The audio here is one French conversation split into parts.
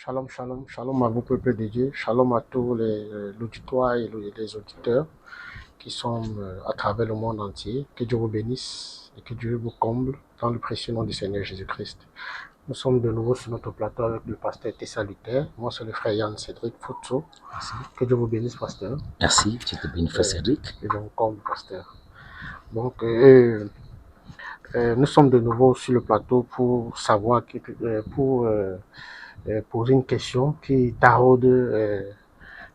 Shalom, shalom, shalom à vous, peuple de Dieu. Shalom à tous l'auditoire et les auditeurs qui sont à travers le monde entier. Que Dieu vous bénisse et que Dieu vous comble dans le précieux nom du Seigneur Jésus-Christ. Nous sommes de nouveau sur notre plateau avec le pasteur Tessalitaire. Moi, c'est le frère Yann Cédric Foutso. Merci. Que Dieu vous bénisse, pasteur. Merci, tu te bénis, frère Cédric. Et Dieu vous comble, pasteur. Donc, nous sommes de nouveau sur le plateau pour savoir, pour poser une question qui taraude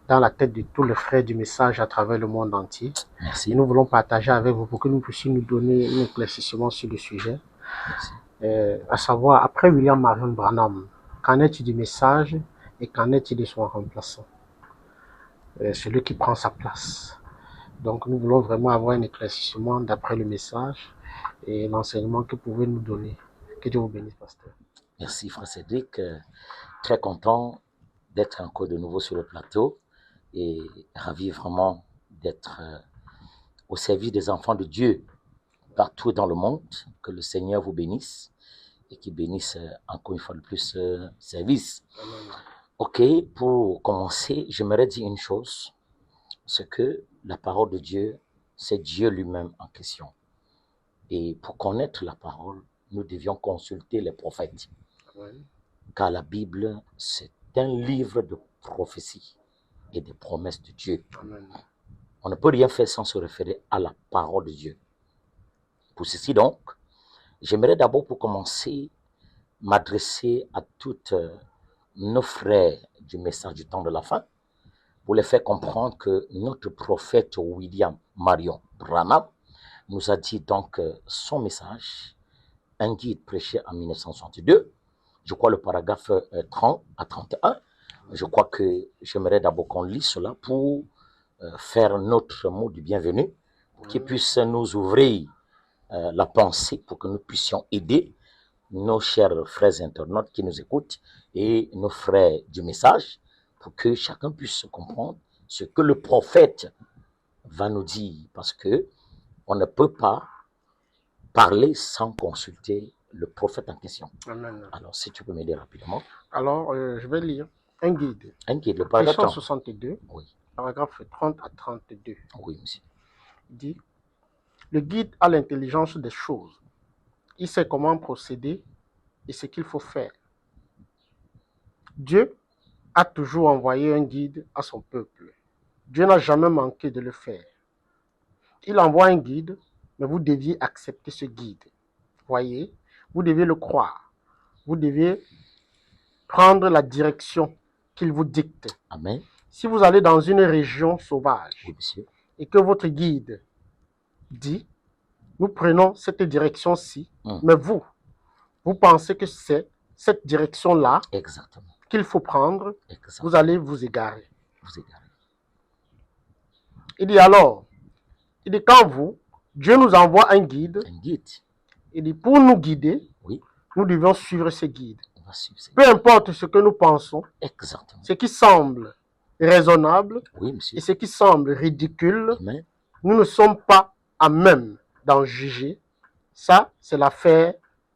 dans la tête de tous les frères du message à travers le monde entier. Merci. Et nous voulons partager avec vous pour que nous puissions nous donner un éclaircissement sur le sujet. Merci. À savoir, après William Marion Branham, qu'en est-il du message et qu'en est-il de son remplaçant? Celui qui prend sa place. Donc nous voulons vraiment avoir un éclaircissement d'après le message et l'enseignement que vous pouvez nous donner. Que Dieu vous bénisse, pasteur. Merci, frère Cédric. Très content d'être encore de nouveau sur le plateau et ravi vraiment d'être au service des enfants de Dieu partout dans le monde. Que le Seigneur vous bénisse et qu'il bénisse encore une fois de plus ce service. Amen. Ok, pour commencer, j'aimerais dire une chose, c'est que la parole de Dieu, c'est Dieu lui-même en question. Et pour connaître la parole, nous devions consulter les prophètes. Amen. Car la Bible, c'est un livre de prophéties et de promesses de Dieu. Amen. On ne peut rien faire sans se référer à la parole de Dieu. Pour ceci donc, j'aimerais d'abord pour commencer m'adresser à toutes nos frères du message du temps de la fin pour les faire comprendre que notre prophète William Marion Branham nous a dit donc son message, un guide prêché en 1962, je crois le paragraphe 30 à 31. Je crois que j'aimerais d'abord qu'on lise cela pour faire notre mot du bienvenu, qui puisse nous ouvrir la pensée pour que nous puissions aider nos chers frères internautes qui nous écoutent et nos frères du message pour que chacun puisse comprendre ce que le prophète va nous dire, parce que on ne peut pas parler sans consulter le prophète en question. Amen. Alors, si tu peux m'aider rapidement. Alors, je vais lire un guide. Un guide, le paragraphe 30. 62, Oui, paragraphe 30 à 32. oui, monsieur. Il dit, le guide a l'intelligence des choses. Il sait comment procéder et ce qu'il faut faire. Dieu a toujours envoyé un guide à son peuple. Dieu n'a jamais manqué de le faire. Il envoie un guide, mais vous deviez accepter ce guide. Voyez, vous devez le croire. Vous devez prendre la direction qu'il vous dicte. Amen. Si vous allez dans une région sauvage Oui, monsieur. et que votre guide dit, nous prenons cette direction-ci, mais vous pensez que c'est cette direction-là Exactement. qu'il faut prendre, Exactement. vous allez vous égarer. Vous égarez. Il dit alors, quand Dieu nous envoie un guide, Un guide. il dit pour nous guider, Oui, nous devons suivre ce guide. on va suivre. Peu importe ce que nous pensons, Exactement. ce qui semble raisonnable Oui, monsieur. et ce qui semble ridicule, Amen. nous ne sommes pas à même d'en juger. Ça, c'est l'affaire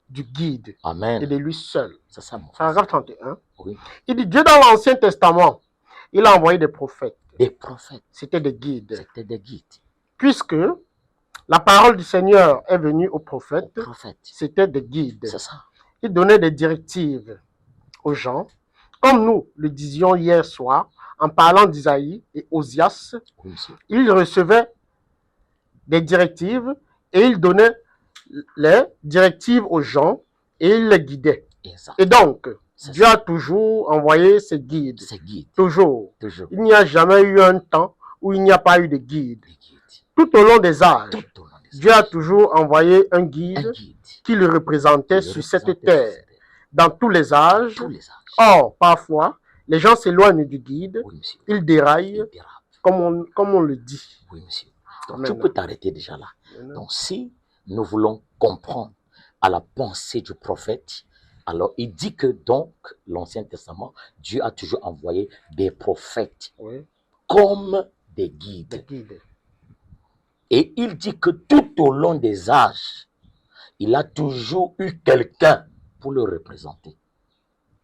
du guide Amen. et de lui seul. C'est ça, mon frère. Paragraphe 31. Oui. Il dit, Dieu dans l'Ancien Testament, il a envoyé des prophètes. Des prophètes. C'était des guides. C'était des guides. Puisque la parole du Seigneur est venue aux prophètes, Prophètes. c'était des guides. C'est ça. Ils donnaient des directives aux gens, comme nous le disions hier soir, en parlant d'Isaïe et Osias. Oui, monsieur. Ils recevaient des directives et ils donnaient les directives aux gens et ils les guidaient. Exact. Et donc, C'est Dieu ça. a toujours envoyé ses guides. Ces guides. Toujours. Toujours. Il n'y a jamais eu un temps où il n'y a pas eu de guide. Des guides. Tout au long des âges, Tout au long des Dieu a âges. toujours envoyé un Un guide guide. qui le représentait Le sur cette représentait terre. sur cette terre. Dans tous les âges. Tous les âges. Or, parfois, les gens s'éloignent du guide, Oui, monsieur. ils déraillent, Il dérape. comme on le dit. Oui, monsieur. Donc, Amen. tu peux t'arrêter déjà là. Amen. Donc, si nous voulons comprendre à la pensée du prophète, alors il dit que donc, l'Ancien Testament, Dieu a toujours envoyé des prophètes Oui, comme des des guides. guides. Et il dit que tout au long des âges, il a toujours eu quelqu'un pour le représenter.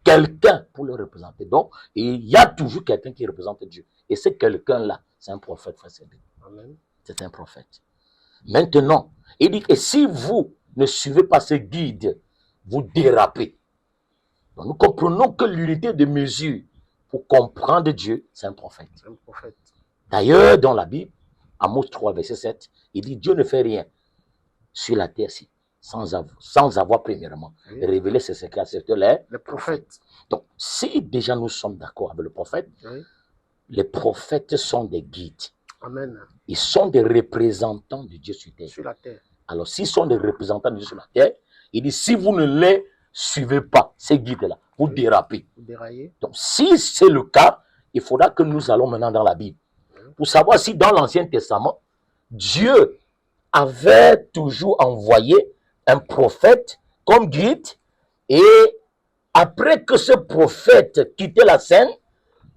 quelqu'un pour le représenter. Donc, il y a toujours quelqu'un qui représente Dieu. Et ce quelqu'un-là, c'est un prophète, frère Cédric. C'est un prophète. Maintenant, il dit que si vous ne suivez pas ce guide, vous dérapez. Donc, nous comprenons que l'unité de mesure pour comprendre Dieu, c'est un prophète. D'ailleurs, dans la Bible, Amos 3, verset 7, il dit Dieu ne fait rien sur la terre-ci sans avoir premièrement révélé ses secrets à les prophètes. Donc, si déjà nous sommes d'accord avec le prophète, les prophètes sont des guides. Amen. Ils sont des représentants de Dieu sur terre. Sur la terre. Alors, s'ils sont des représentants de Dieu sur la terre, il dit si vous ne les suivez pas, ces guides-là, vous dérapez. Vous déraillez. Donc, si c'est le cas, il faudra que nous allons maintenant dans la Bible pour savoir si dans l'Ancien Testament, Dieu avait toujours envoyé un prophète comme guide et après que ce prophète quittait la scène,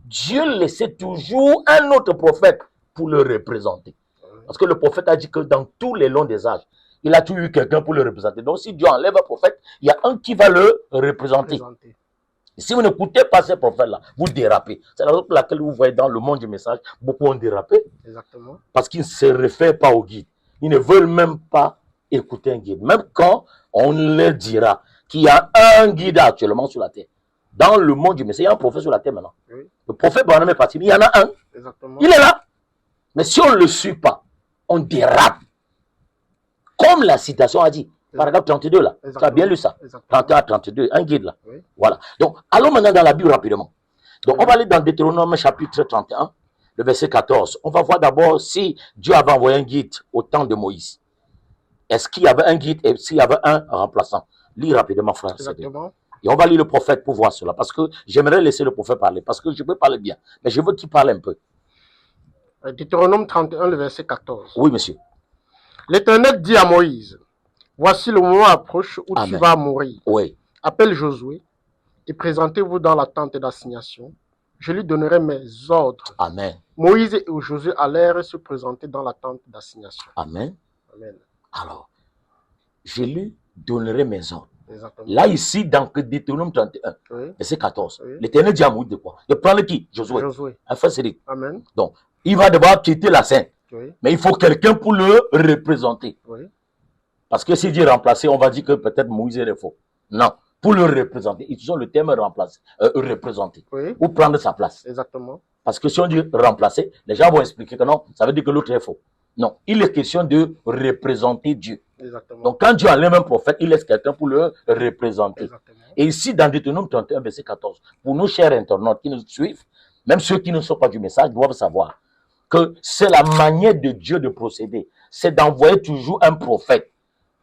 Dieu laissait toujours un autre prophète pour le représenter. Parce que le prophète a dit que dans tous les longs des âges, il a toujours eu quelqu'un pour le représenter. Donc si Dieu enlève un prophète, il y a un qui va le représenter. Et si vous n'écoutez pas ces prophètes-là, vous dérapez. C'est la raison pour laquelle vous voyez dans le monde du message, beaucoup ont dérapé. Exactement. Parce qu'ils ne se réfèrent pas au guide. Ils ne veulent même pas écouter un guide. Même quand on leur dira qu'il y a un guide actuellement sur la terre. Dans le monde du message, il y a un prophète sur la terre maintenant. Oui. Le prophète Branham est parti, il y en a un. Exactement. Il est là. Mais si on ne le suit pas, on dérape. Comme la citation a dit. Paragraphe 32 là. Exactement. Tu as bien lu ça. Exactement. 31 à 32, un guide là. Oui. Voilà. Donc, allons maintenant dans la Bible rapidement. Donc, on va aller dans Deutéronome chapitre 31, le verset 14. On va voir d'abord si Dieu avait envoyé un guide au temps de Moïse. Est-ce qu'il y avait un guide et s'il y avait un remplaçant? Lis rapidement, frère. Exactement. Et on va lire le prophète pour voir cela. Parce que j'aimerais laisser le prophète parler. Parce que je peux parler bien. Mais je veux qu'il parle un peu. Deutéronome 31, le verset 14. Oui, monsieur. L'Éternel dit à Moïse, voici le moment approche où Amen. tu vas mourir. Oui. Appelle Josué et présentez-vous dans la tente d'assignation. Je lui donnerai mes ordres. Amen. Moïse et Josué allèrent se présenter dans la tente d'assignation. Amen. Amen. Alors, je lui donnerai mes ordres. Exactement. Là, ici, dans Deutéronome 31, Oui. verset 14, Oui. l'Éternel dit à Moïse de quoi? De prendre qui? Josué. Josué. Un frère Cédric. Amen. Donc, il va devoir quitter la scène. Oui. Mais il faut quelqu'un pour le représenter. Oui. Parce que s'il dit remplacer, on va dire que peut-être Moïse est faux. Non. Pour le représenter, ils ont le terme remplacer, représenter. Oui. Ou prendre sa place. Exactement. Parce que si on dit remplacer, les gens vont expliquer que non, ça veut dire que l'autre est faux. Non. Il est question de représenter Dieu. Exactement. Donc, quand Dieu enlève un prophète, il laisse quelqu'un pour le représenter. Exactement. Et ici, dans Deutéronome 31, verset 14, pour nos chers internautes qui nous suivent, même ceux qui ne sont pas du message doivent savoir que c'est la manière de Dieu de procéder. C'est d'envoyer toujours un prophète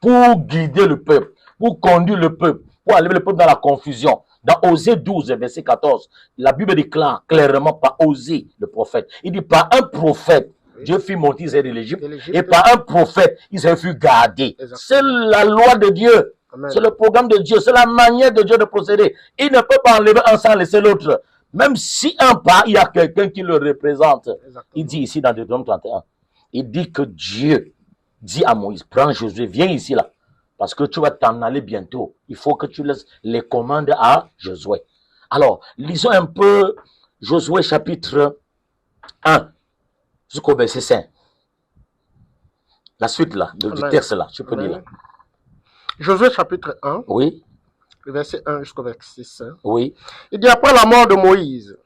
pour guider le peuple, pour conduire le peuple, pour enlever le peuple dans la confusion. Dans Osée 12, verset 14, la Bible déclare clairement par Osée, le prophète. Il dit par un prophète, Dieu fit monter Israël de l'Égypte, et par un prophète, Israël fut gardé. C'est la loi de Dieu. C'est le programme de Dieu. C'est la manière de Dieu de procéder. Il ne peut pas enlever un sans laisser l'autre. Même si un part, il y a quelqu'un qui le représente. Exactement. Il dit ici dans Deutéronome 31, il dit que Dieu dit à Moïse, prends Josué, viens ici là. Parce que tu vas t'en aller bientôt. Il faut que tu laisses les commandes à Josué. Alors, lisons un peu Josué chapitre 1 jusqu'au verset 5. La suite là, du texte là, tu peux lire là. Josué chapitre 1, Oui, le verset 1 jusqu'au verset 5. oui. Il dit après la mort de Moïse,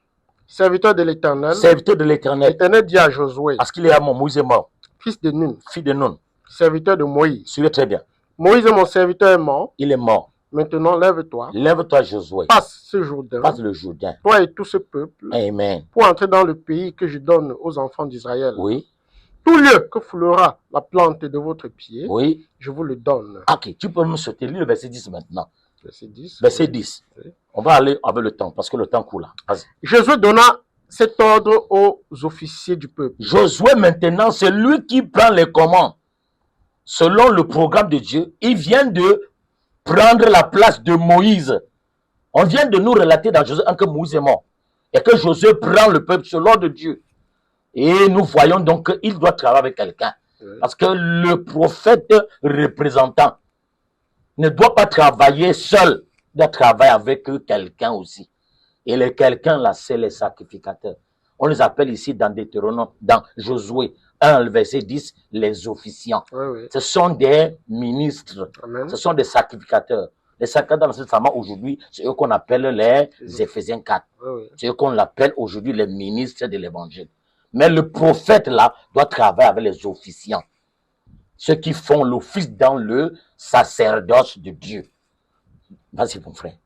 serviteur de l'Éternel, Serviteur de l'Éternel. l'Éternel dit à Josué, Parce qu'il est à mort, Moïse est mort. fils de Nun, Fille de Nun. serviteur de Moïse. Suivez très bien. Moïse, mon serviteur, est mort. Il est mort. Maintenant, lève-toi, Lève-toi, Josué. passe ce Jourdain, Passe le Jourdain. toi et tout ce peuple, Amen. pour entrer dans le pays que je donne aux enfants d'Israël. Oui, Tout lieu que foulera la plante de votre pied, oui. je vous le donne. Ok, tu peux me sauter. Lis le verset 10 maintenant. Verset 10. Verset 10. Oui. On va aller avec le temps, parce que le temps court là. Vas-y. Josué donna cet ordre aux officiers du peuple. Josué, maintenant, c'est lui qui prend les commandes. Selon le programme de Dieu, il vient de prendre la place de Moïse. On vient de nous relater dans Josué 1 que Moïse est mort. Et que Josué prend le peuple selon de Dieu. Et nous voyons donc qu'il doit travailler avec quelqu'un. Oui. Parce que le prophète représentant ne doit pas travailler seul. doit travailler avec quelqu'un aussi. Et les quelqu'un là, c'est les sacrificateurs. On les appelle ici dans Deutéronome, dans Josué 1, verset 10, les officiants. Oui, oui. Ce sont des ministres, Amen. ce sont des sacrificateurs. Les sacrificateurs dans ce testament aujourd'hui, c'est eux qu'on appelle les Éphésiens 4. Oui, oui. C'est eux qu'on appelle aujourd'hui les ministres de l'évangile. Mais le prophète là doit travailler avec les officiants. Ceux qui font l'office dans le sacerdoce de Dieu. Vas-y mon frère.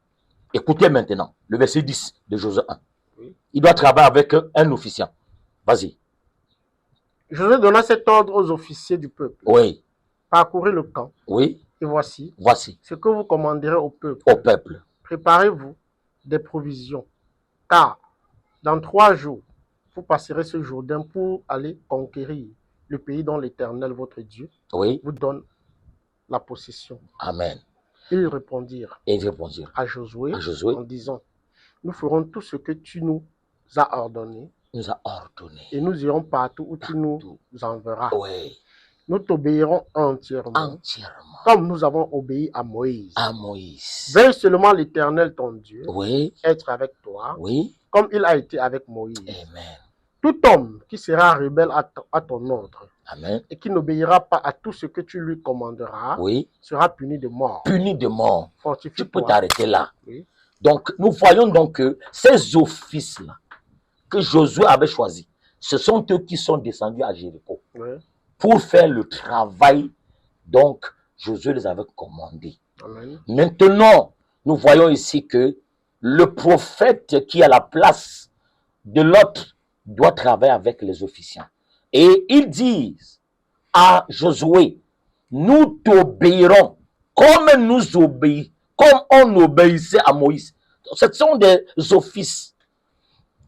Écoutez maintenant le verset 10 de Josué 1. Oui. Il doit travailler avec un officiant. Vas-y. Josué donna cet ordre aux officiers du peuple. Oui. Parcourez le camp. Oui. Et voici Voici. ce que vous commanderez au peuple. Au peuple. Préparez-vous des provisions, car dans 3 jours, vous passerez ce Jourdain pour aller conquérir le pays dont l'Éternel, votre Dieu, Oui. vous donne la possession. Amen. Ils répondirent Et ils répondirent à Josué à en disant, nous ferons tout ce que tu nous as ordonné nous a ordonné. et nous irons partout où tu nous enverras. Oui. Nous t'obéirons entièrement, Entièrement. comme nous avons obéi à Moïse. À Moïse. Veuille seulement l'Éternel, ton Dieu, Oui. être avec toi, Oui. comme il a été avec Moïse. Amen. Tout homme qui sera rebelle à ton ordre Amen. et qui n'obéira pas à tout ce que tu lui commanderas Oui. sera puni de mort. Puni de mort. Tu peux Fortifie-toi. t'arrêter là. Oui. Donc, nous voyons donc que ces offices-là que Josué avait choisis, ce sont eux qui sont descendus à Jéricho Oui. pour faire le travail. Donc, Josué les avait commandés. Amen. Maintenant, nous voyons ici que le prophète qui est à la place de l'autre doit travailler avec les officiants. Et ils disent à Josué, nous t'obéirons comme on obéissait à Moïse. Ce sont des offices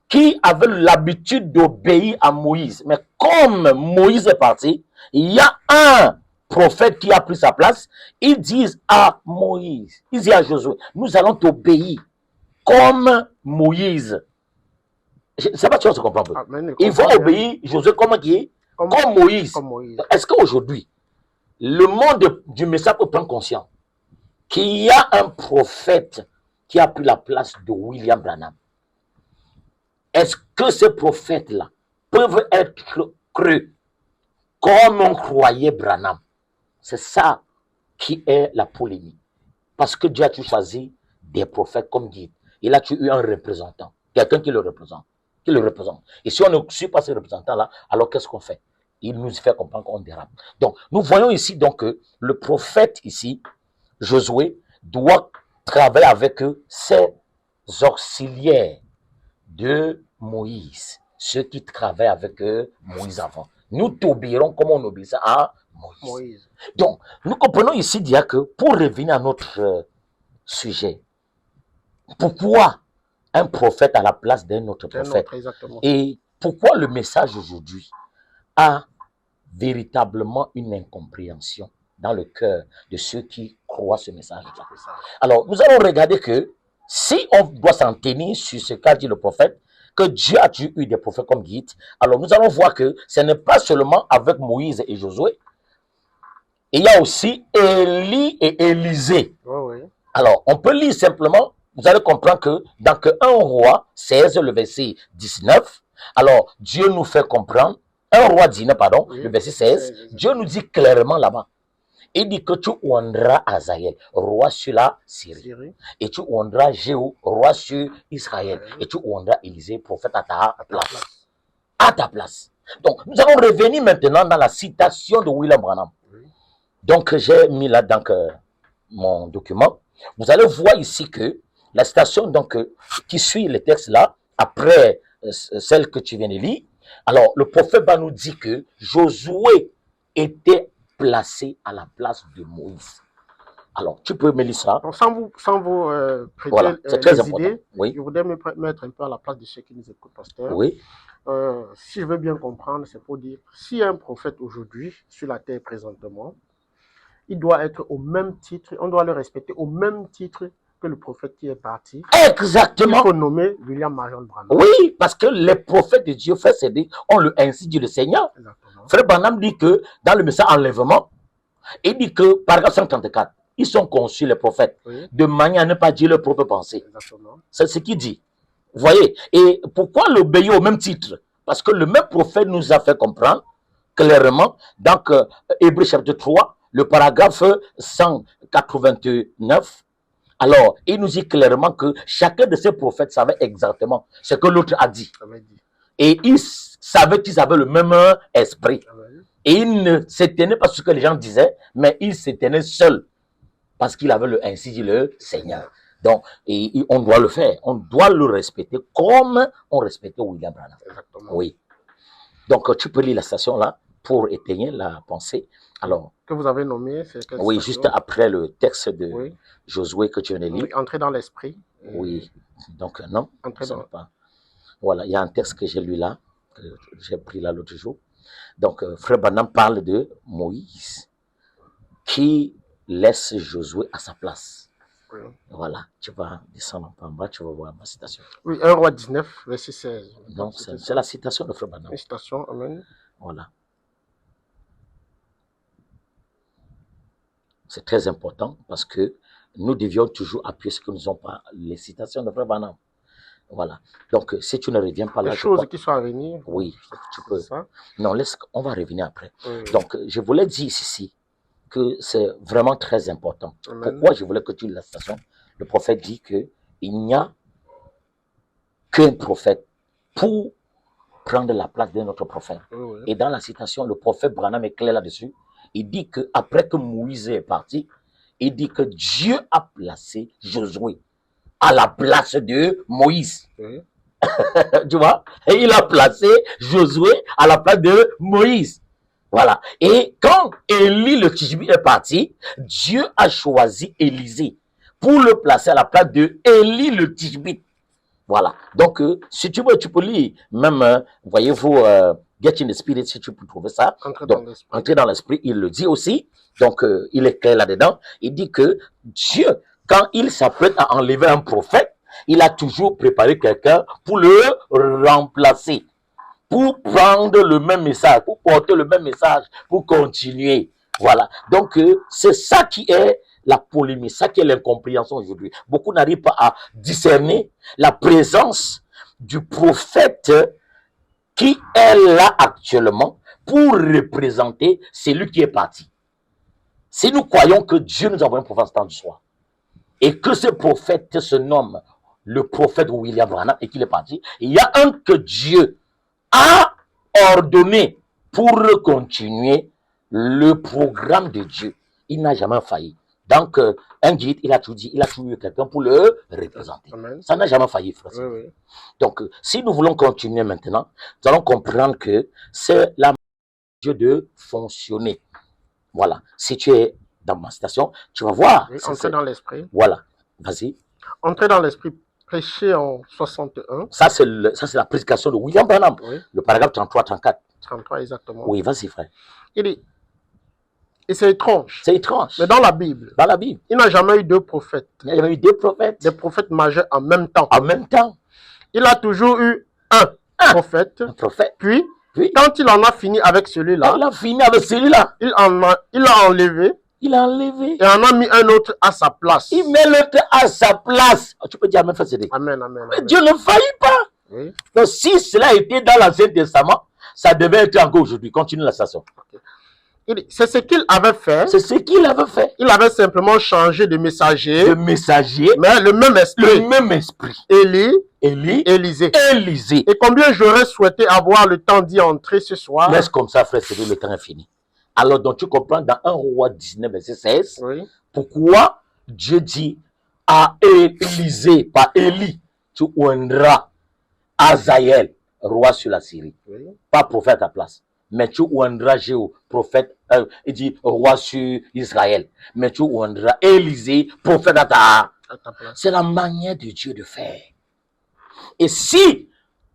qui avaient l'habitude d'obéir à Moïse. Mais comme Moïse est parti, il y a un prophète qui a pris sa place. Ils disent à Moïse, ils disent à Josué, nous allons t'obéir comme Moïse. Je ne sais pas si on se comprend. Amen. Ils vont obéir Josué comme qui? Comme Moïse. Comme Moïse. Est-ce qu'aujourd'hui, le monde du message peut prendre conscience qu'il y a un prophète qui a pris la place de William Branham? Est-ce que ces prophètes-là peuvent être crus comme on croyait Branham? C'est ça qui est la polémique. Parce que Dieu a choisi des prophètes comme guide. Il a eu un représentant, quelqu'un qui le représente. Et si on ne suit pas ce représentant-là, alors qu'est-ce qu'on fait? Il nous fait comprendre qu'on dérape. Donc, nous voyons ici donc que le prophète ici, Josué, doit travailler avec ses auxiliaires de Moïse, ceux qui travaillent avec Moïse avant. Nous t'obéirons comme on obéissait à Moïse. Donc, nous comprenons ici dire que pour revenir à notre sujet, pourquoi un prophète à la place d'un autre prophète? Et pourquoi le message aujourd'hui a véritablement une incompréhension dans le cœur de ceux qui croient ce message-là? Alors, nous allons regarder que si on doit s'en tenir sur ce qu'a dit le prophète, que Dieu a eu des prophètes comme guide, alors nous allons voir que ce n'est pas seulement avec Moïse et Josué, il y a aussi Élie et Élisée. Oui. Alors, on peut lire simplement, vous allez comprendre que dans 1 roi 16, le verset 19, alors Dieu nous fait comprendre, 1 roi 19, pardon, oui, le verset 16, Dieu nous dit clairement là-bas, il dit que tu honneras Azaël, roi sur la Syrie, et tu honneras Jéhu, roi sur Israël, et tu honneras Élisée, prophète à ta place. À ta place. Donc, nous allons revenir maintenant dans la citation de William Branham. Donc, j'ai mis là dans mon document. Vous allez voir ici que la citation donc, qui suit le texte là, après celle que tu viens de lire, alors le prophète va nous dire que Josué était placé à la place de Moïse. Alors, tu peux me lire ça. Donc, sans vous prêter voilà, c'est très les important. idées, oui. Je voudrais me mettre un peu à la place de ceux qui nous écoutent, pasteur. Oui. Si je veux bien comprendre, c'est pour dire, si un prophète aujourd'hui, sur la terre présentement, il doit être au même titre, on doit le respecter au même titre que le prophète qui est parti. Exactement. Il faut nommer William Marion Branham. Oui, parce que les prophètes de Dieu, frère, c'est dit, on le ainsi dit le Seigneur. Exactement. Frère Branham dit que dans le message enlèvement, il dit que, paragraphe 134, ils sont conçus, les prophètes, Oui, de manière à ne pas dire leur propre pensée. exactement. C'est ce qu'il dit. Vous voyez? Et pourquoi l'obéir au même titre? Parce que le même prophète nous a fait comprendre clairement, donc Hébreux chapitre 3, le paragraphe 189, alors il nous dit clairement que chacun de ces prophètes savait exactement ce que l'autre a dit. Amen dit. Et ils savaient qu'ils avaient le même esprit. Amen. Et ils ne s'éteignaient pas sur ce que les gens disaient, mais ils s'éteignaient seuls. Parce qu'il avait ainsi dit le Seigneur. Donc, et on doit le faire. On doit le respecter comme on respectait William Branham. Exactement. Oui. Donc, tu peux lire la station là pour éteigner la pensée. Alors, que vous avez nommé, c'est quelle oui, station? juste après le texte de Oui. Josué que tu viens de lire. Oui, entrer dans l'esprit. Oui. Donc, non, Entrer ça dans... n'est pas. Voilà, il y a un texte que j'ai lu là, que j'ai pris là l'autre jour. Donc, Frère Branham parle de Moïse qui laisse Josué à sa place. Oui. Voilà, tu vas descendre en bas, tu vas voir ma citation. Oui, 1 Roi 19, verset 16. Non, c'est la citation de Frère Branham. Une citation, amen. Voilà. C'est très important parce que nous devions toujours appuyer ce que nous n'avons pas, les citations de Frère Branham. Voilà. Donc, si tu ne reviens pas là... Les choses qui sont à venir. Oui, tu peux. Ça. Non, on va revenir après. Oui. Donc, je voulais dire ici que c'est vraiment très important. Amen. Pourquoi je voulais que tu lis la citation? Le prophète dit qu'il n'y a qu'un prophète pour prendre la place d'un autre prophète. Oui. Et dans la citation, le prophète Branham est clair là-dessus. Il dit qu'après que Moïse est parti, il dit que Dieu a placé Josué à la place de Moïse. Oui. Tu vois? Et il a placé Josué à la place de Moïse. Voilà. Et quand Élie le Tishbite est parti, Dieu a choisi Élisée pour le placer à la place de Élie le Tishbite. Voilà. Donc, si tu veux, tu peux lire. Même, voyez-vous, Get in the Spirit, si tu peux trouver ça. Entrer dans l'esprit, il le dit aussi. Donc, il est clair là-dedans. Il dit que Dieu, quand il s'apprête à enlever un prophète, il a toujours préparé quelqu'un pour le remplacer, pour prendre le même message, pour porter le même message, pour continuer. Voilà. Donc, c'est ça qui est la polémique, ça qui est l'incompréhension aujourd'hui. Beaucoup n'arrivent pas à discerner la présence du prophète qui est là actuellement pour représenter celui qui est parti. Si nous croyons que Dieu nous a envoyé un prophète temps du soir et que ce prophète se nomme le prophète William Branham et qu'il est parti, il y a un que Dieu a ordonné pour continuer le programme de Dieu. Il n'a jamais failli. Donc, un guide, il a tout dit, il a toujours eu quelqu'un pour le représenter. Amen. Ça n'a jamais failli, frère. Oui. Donc, si nous voulons continuer maintenant, nous allons comprendre que c'est la Dieu de fonctionner. Voilà. Si tu es dans ma citation, tu vas voir. Oui, entrer dans l'esprit. Voilà. Vas-y. Entrer dans l'esprit, prêché en 61. Ça, c'est la prédication de William Branham. Oui. Le paragraphe 33-34. 33, exactement. Oui, vas-y, frère. Il dit, et c'est étrange. C'est étrange. Mais dans la Bible, il n'y a jamais eu deux prophètes. Il y a jamais eu deux prophètes. Des prophètes majeurs en même temps. En même temps. Il a toujours eu un prophète. Un prophète. Puis, quand il en a fini avec celui-là, il a fini avec celui-là. Il a enlevé. Il a enlevé. Et en a mis un autre à sa place. Il met l'autre à sa place. Tu peux dire Amen, frère Cédric. Amen, amen. Mais Dieu ne faillit pas. Oui. Donc, si cela était dans l'Ancien Testament, ça devait être encore aujourd'hui. Continue la station. Okay. C'est ce qu'il avait fait. C'est ce qu'il avait fait. Il avait simplement changé de messager. De messager. Mais le même esprit. Le même esprit. Élisée. Élisée. Et combien j'aurais souhaité avoir le temps d'y entrer ce soir. Laisse comme ça, frère Cédric, le temps est fini. Alors, donc, tu comprends dans 1 Roi 19, verset 16, oui. Pourquoi Dieu dit à Élisée, par Élie, tu oindras Azaël, roi sur la Syrie. Oui. Pas prophète à place. Mais tu oindras Jéhu, prophète, il dit roi sur Israël. Mais tu oindras Élisée, prophète à ta place. C'est la manière de Dieu de faire. Et si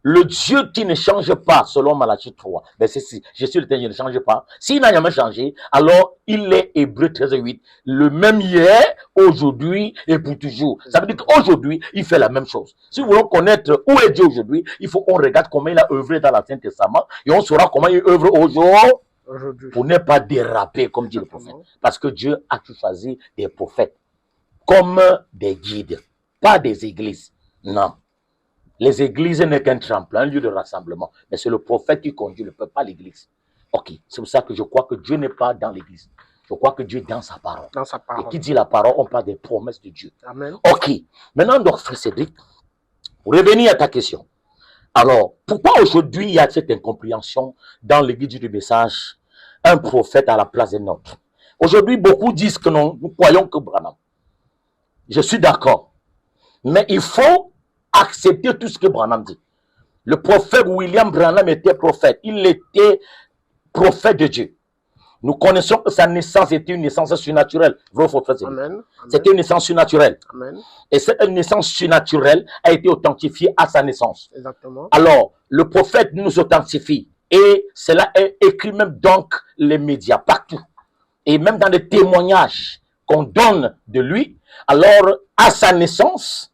le Dieu qui ne change pas, selon Malachie 3, verset 6, je suis le Dieu, ne change pas. S'il n'a jamais changé, alors il est Hébreux 13:8, le même hier, aujourd'hui et pour toujours. Ça veut dire qu'aujourd'hui, il fait la même chose. Si nous voulons connaître où est Dieu aujourd'hui, il faut qu'on regarde comment il a œuvré dans l'Ancien Testament et on saura comment il œuvre aujourd'hui. pour ne pas déraper, comme dit le prophète. Exactement. Parce que Dieu a choisi des prophètes comme des guides, pas des églises. Non. Les églises n'est qu'un tremplin, un lieu de rassemblement. Mais c'est le prophète qui conduit le peuple, pas l'église. Ok, c'est pour ça que je crois que Dieu n'est pas dans l'église. Je crois que Dieu est dans sa parole. Dans sa Et parole. qui dit la parole, on parle des promesses de Dieu. Amen. Ok. Maintenant, donc, frère Cédric, pour revenir à ta question. Alors, pourquoi aujourd'hui il y a cette incompréhension dans l'église du message, un prophète à la place d'un autre? Aujourd'hui, beaucoup disent que non, nous croyons que Branham. Je suis d'accord. Mais il faut accepter tout ce que Branham dit. Le prophète William Branham était prophète. Il était prophète de Dieu. Nous connaissons que sa naissance était une naissance surnaturelle. Amen. C'était une naissance surnaturelle. Amen. Et cette naissance surnaturelle a été authentifiée à sa naissance. Exactement. Alors, le prophète nous authentifie. Et cela est écrit même donc les médias, partout. Et même dans les témoignages qu'on donne de lui. Alors, à sa naissance,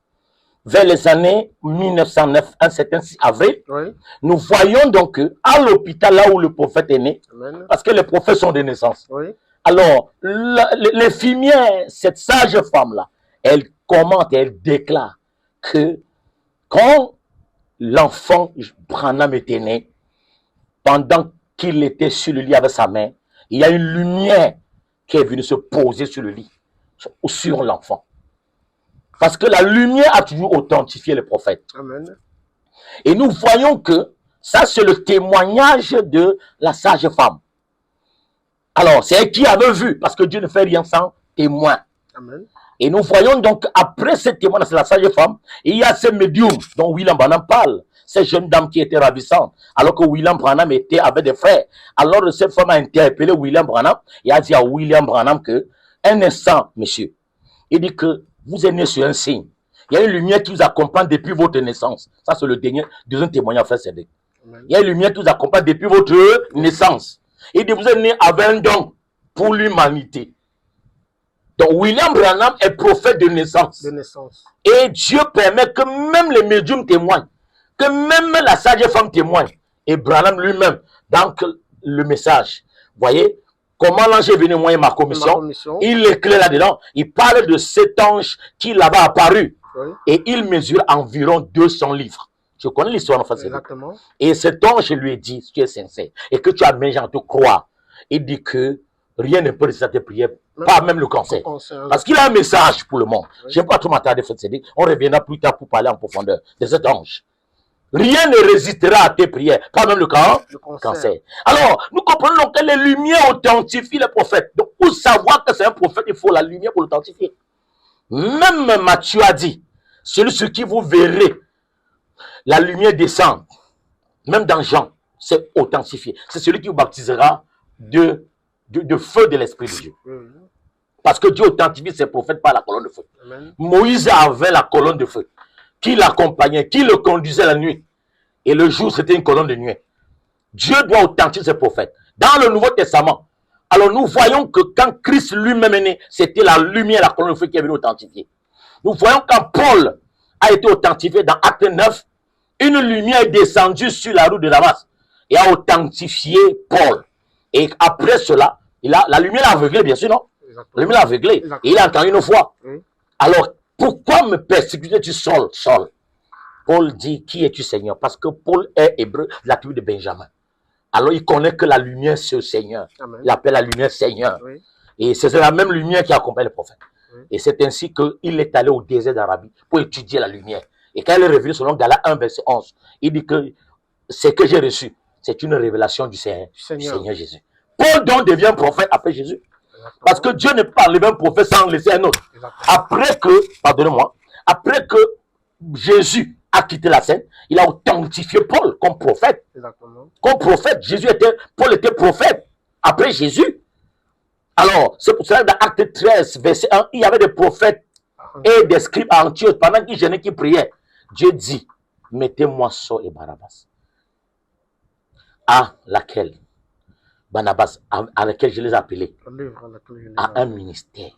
vers les années 1909, un certain 6 avril, Oui. nous voyons donc à l'hôpital, là où le prophète est né, Amen. parce que les prophètes sont de naissance. Oui. Alors, l'infirmière, cette sage femme-là, elle commente, elle déclare que quand l'enfant Branham était né, pendant qu'il était sur le lit avec sa mère, il y a une lumière qui est venue se poser sur le lit, sur l'enfant. Parce que la lumière a toujours authentifié les prophètes. Amen. Et nous voyons que ça, c'est le témoignage de la sage femme. Alors, c'est elle qui avait vu, parce que Dieu ne fait rien sans témoin. Amen. Et nous voyons donc, après ce témoignage de la sage femme, il y a ces médiums dont William Branham parle. Ces jeunes dames qui étaient ravissantes, alors que William Branham était avec des frères. Alors, cette femme a interpellé William Branham et a dit à William Branham que, un instant, monsieur, il dit que vous êtes né sur un signe. Il y a une lumière qui vous accompagne depuis votre naissance. Ça, c'est le deuxième témoignage, frère Cédric. Il y a une lumière qui vous accompagne depuis votre naissance. Il dit, vous êtes né avec un don pour l'humanité. Donc, William Branham est prophète de naissance. De naissance. Et Dieu permet que même les médiums témoignent, que même la sage femme témoigne. Et Branham lui-même, dans le message, voyez, comment l'ange est venu moyen ma commission, il éclaire là-dedans. Il parle de cet ange qui là-bas apparu. Oui. Et il mesure environ 200 livres. Je connais l'histoire en fait. Exactement. Et cet ange lui dit, si tu es sincère, et que tu as mis gens te croire, il dit que rien ne peut résister à tes prières, pas même le cancer. Parce qu'il a un message pour le monde. Oui. Je n'ai pas trop m'attarder, on reviendra plus tard pour parler en profondeur de cet ange. Rien ne résistera à tes prières, pas même le cancer. Alors, nous comprenons que les lumières authentifient les prophètes. Donc, pour savoir que c'est un prophète, il faut la lumière pour l'authentifier. Même Matthieu a dit, celui sur qui vous verrez la lumière descendre, même dans Jean, c'est authentifié. C'est celui qui vous baptisera de feu de l'Esprit de Dieu. Parce que Dieu authentifie ses prophètes par la colonne de feu. Amen. Moïse avait la colonne de feu qui l'accompagnait, qui le conduisait la nuit. Et le jour, c'était une colonne de nuit. Dieu doit authentifier ses prophètes. Dans le Nouveau Testament, alors nous voyons que quand Christ lui-même est né, c'était la lumière, la colonne de feu qui est venue authentifier. Nous voyons quand Paul a été authentifié dans Acte 9, une lumière est descendue sur la route de Damas et a authentifié Paul. Et après cela, la lumière l'a aveuglé, bien sûr, non? Exactement. La lumière l'a aveuglé. Exactement. Et il a entendu une fois. Oui. Alors, pourquoi me persécutes-tu, Saul? Paul dit, qui es-tu, Seigneur? Parce que Paul est hébreu de la tribu de Benjamin. Alors, il connaît que la lumière, c'est le Seigneur. Amen. Il appelle la lumière Seigneur. Oui. Et c'est la même lumière qui accompagne le prophète. Oui. Et c'est ainsi qu'il est allé au désert d'Arabie pour étudier la lumière. Et quand il est revenu selon Galates 1, verset 11, il dit que ce que j'ai reçu, c'est une révélation du Seigneur Jésus. Paul donc devient prophète après Jésus. Exactement. Parce que Dieu ne parle le même prophète sans laisser un autre. Exactement. Après que, pardonnez-moi, après que Jésus a quitté la scène, il a authentifié Paul comme prophète. Exactement. Comme prophète, Paul était prophète après Jésus. Alors, c'est pour cela que dans Acte 13, verset 1, il y avait des prophètes et des scribes à Antioche pendant qu'ils jeûnaient, qu'ils priaient. Dieu dit, mettez-moi Saul et Barnabas. À laquelle Barnabas, à laquelle je les ai appelés, à un ministère.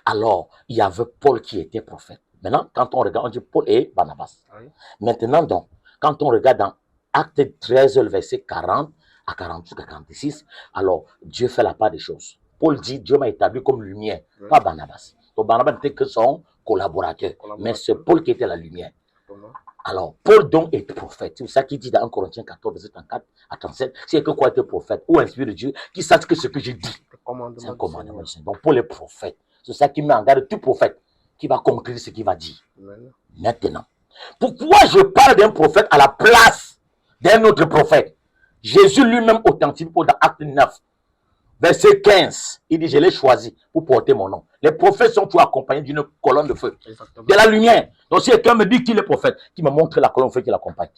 Alors, il y avait Paul qui était prophète. Maintenant, quand on regarde, on dit Paul et Barnabas. Oui. Maintenant, donc, quand on regarde dans Acte 13, le verset 40 à 45 à 46, alors Dieu fait la part des choses. Paul dit, Dieu m'a établi comme lumière, pas Barnabas. Donc Barnabas n'était que son collaborateur, mais c'est Paul qui était la lumière. Alors, Paul donc est prophète. C'est ça qu'il dit dans 1 Corinthiens 14, verset 34 à 37. C'est que quoi être prophète ou inspiré de Dieu, qui sache que ce que je dis, c'est un commandement du Seigneur. Donc, Paul est prophète. C'est ça qui met en garde tout prophète qui va conclure ce qu'il va dire. Maintenant, pourquoi je parle d'un prophète à la place d'un autre prophète? Jésus lui-même authentifie dans Acte 9, verset 15. Il dit, je l'ai choisi pour porter mon nom. Les prophètes sont toujours accompagnés d'une colonne de feu, de la lumière. Donc si quelqu'un me dit qu'il est prophète, qui me montre la colonne de feu qui l'accompagne.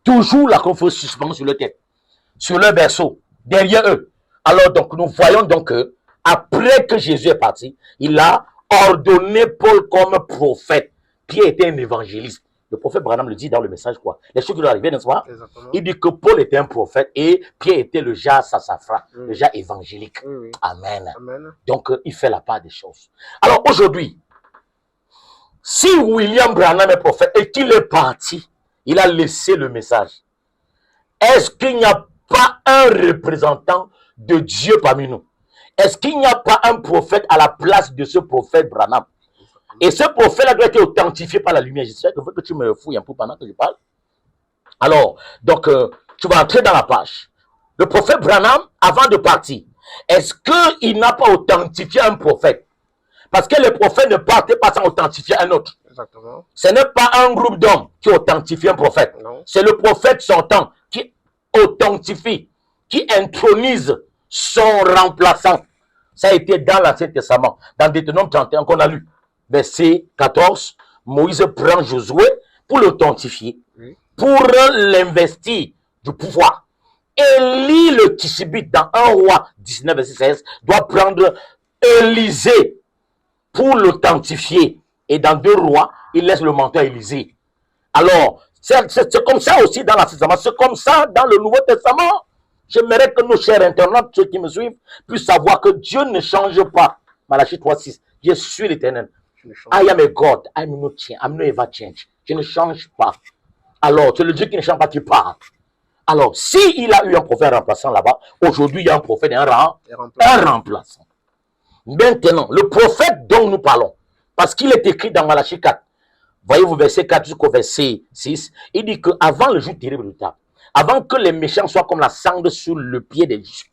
Toujours la colonne de feu suspendue sur leur tête, sur leur berceau, derrière eux. Alors donc nous voyons donc que après que Jésus est parti, il a ordonné Paul comme prophète. Pierre était un évangéliste. Le prophète Branham le dit dans le message quoi. Les choses qui doivent arriver, n'est-ce pas? Il dit que Paul était un prophète et Pierre était le jar sassafras, le jar évangélique. Amen. Donc il fait la part des choses. Alors aujourd'hui, si William Branham est prophète et qu'il est parti, il a laissé le message. Est-ce qu'il n'y a pas un représentant de Dieu parmi nous? Est-ce qu'il n'y a pas un prophète à la place de ce prophète Branham? Et ce prophète-là doit être authentifié par la lumière. J'espère que tu me fouilles un peu pendant que je parle. Alors, donc, tu vas entrer dans la page. Le prophète Branham, avant de partir, est-ce qu'il n'a pas authentifié un prophète? Parce que les prophètes ne partaient pas sans authentifier un autre. Exactement. Ce n'est pas un groupe d'hommes qui authentifie un prophète. C'est le prophète sortant qui authentifie, qui intronise son remplaçant. Ça a été dans l'Ancien Testament, dans Deutéronome 31 qu'on a lu. Verset 14, Moïse prend Josué pour l'authentifier, pour l'investir du pouvoir. Élie le Tishbite dans 1 roi 19, verset 16, doit prendre Élisée pour l'authentifier. Et dans 2 rois, il laisse le manteau à Élisée. Alors, c'est comme ça aussi dans l'Ancien Testament, c'est comme ça dans le Nouveau Testament. J'aimerais que nos chers internautes, ceux qui me suivent, puissent savoir que Dieu ne change pas. Malachie 3:6, je suis l'Éternel. I am a God, I'm not ever change. Je ne change pas. Alors, c'est le Dieu qui ne change pas qui parle. Alors, s'il a eu un prophète remplaçant là-bas, aujourd'hui, il y a un prophète et un remplaçant. Maintenant, le prophète dont nous parlons, parce qu'il est écrit dans Malachie 4, voyez-vous, verset 4 jusqu'au verset 6, il dit qu'avant le jour terrible du temps, avant que les méchants soient comme la cendre sous le pied des justes,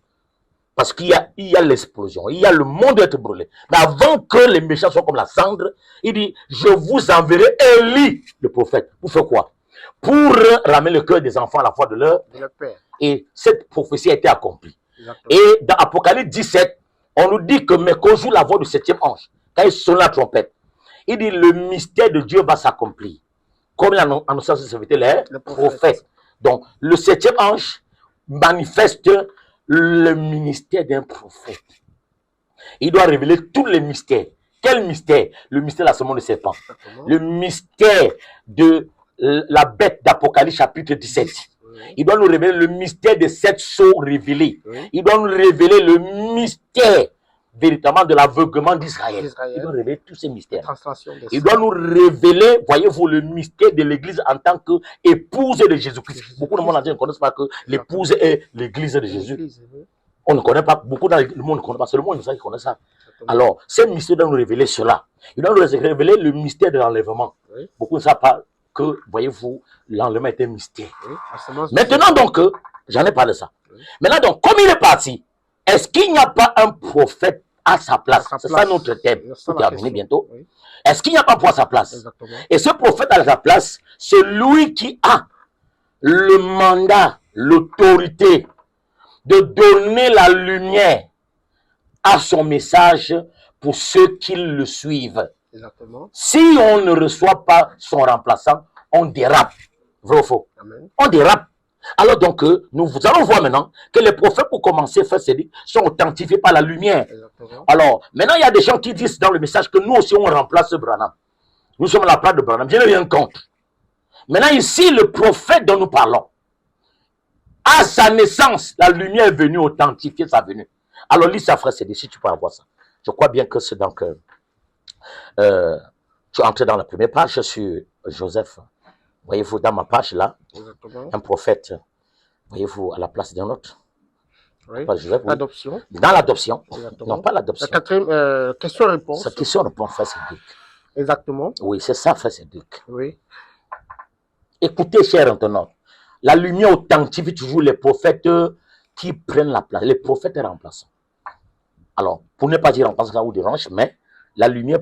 parce qu'il y a l'explosion, il y a le monde d'être brûlé. Mais avant que les méchants soient comme la cendre, il dit, je vous enverrai Élie, le prophète. Pour faire quoi? Pour ramener le cœur des enfants à la foi de leur père. Et cette prophétie a été accomplie. Exactement. Et dans Apocalypse 17, on nous dit que, mais qu'au jour la voix du 7e ange, quand il sonne la trompette, il dit, le mystère de Dieu va s'accomplir. Comme il a annoncé les prophètes. Donc, le 7e ange manifeste le ministère d'un prophète. Il doit révéler tous les mystères. Quel mystère? Le mystère de la semence de serpent. Le mystère de la bête d'Apocalypse chapitre 17. Il doit nous révéler le mystère des 7 sceaux révélés. Il doit nous révéler le mystère véritablement de l'aveuglement d'Israël. Il doit révéler tous ces mystères. Il doit nous révéler, voyez-vous, le mystère de l'Église en tant qu'épouse de Jésus-Christ. Beaucoup de monde ne connaissent pas que l'épouse est l'Église de Jésus. On ne connaît pas, beaucoup dans le monde ne connaît pas, c'est le monde qui connaît ça. Alors, ce mystère doit nous révéler cela. Il doit nous révéler le mystère de l'enlèvement. Beaucoup ne savent pas que, voyez-vous, l'enlèvement est un mystère. Maintenant donc, j'en ai parlé de ça. Maintenant donc, comme il est parti, est-ce qu'il n'y a pas un prophète à sa place? C'est ça notre thème. Pour terminer bientôt. Est-ce qu'il n'y a pas un prophète à sa place? Exactement. Et ce prophète à sa place, c'est lui qui a le mandat, l'autorité de donner la lumière à son message pour ceux qui le suivent. Exactement. Si on ne reçoit pas son remplaçant, on dérape. Vrai ou faux? Amen. On dérape. Alors donc, nous allons voir maintenant que les prophètes, pour commencer, sont authentifiés par la lumière. Exactement. Alors, maintenant, il y a des gens qui disent dans le message que nous aussi, on remplace Branham. Nous sommes à la place de Branham. Je n'ai rien contre. Maintenant, ici, le prophète dont nous parlons, à sa naissance, la lumière est venue authentifier sa venue. Alors, lis ça, frère, c'est si tu peux avoir ça. Je crois bien que c'est donc... tu es entré dans la première page sur Joseph. Voyez-vous, dans ma page là, un prophète voyez-vous, à la place d'un autre. Oui. Pas Joseph, oui. L'adoption. Dans l'adoption. Exactement. Non, pas La l'adoption. quatrième question-réponse. Cette question-réponse, frère Cédric. Exactement. Oui, c'est ça, frère Cédric. Oui. Écoutez, cher internaute, la lumière authentifie toujours les prophètes qui prennent la place. Les prophètes remplaçants. Alors, pour ne pas dire remplaçant ou dérange, mais la lumière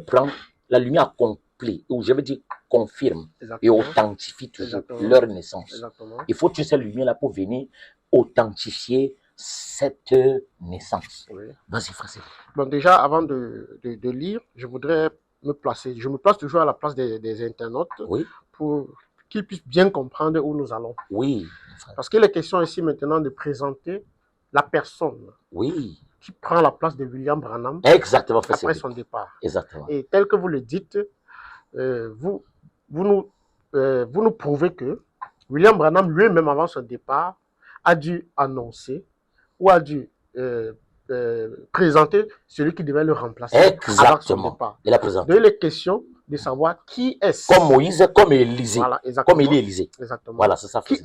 accomplit, ou je veux dire confirme et authentifie toujours leur naissance. Exactement. Il faut que cette lumière-là pour venir authentifier cette naissance. Oui. Vas-y, frère. Bon, déjà, avant de lire, je voudrais me placer. Je me place toujours à la place des internautes, oui, pour qu'ils puissent bien comprendre où nous allons. Oui. Parce qu'il est question ici maintenant de présenter la personne. Oui. Qui prend la place de William Branham. Exactement. Après son départ. Exactement. Et tel que vous le dites, vous nous prouvez que William Branham lui-même avant son départ a dû annoncer ou a dû présenter celui qui devait le remplacer. Exactement. Avant son départ. Il a présenté. Donc il est question de savoir qui est-ce. Comme Moïse, comme Élisée. Voilà, comme il est Élisée. Exactement. Voilà, c'est ça. Qui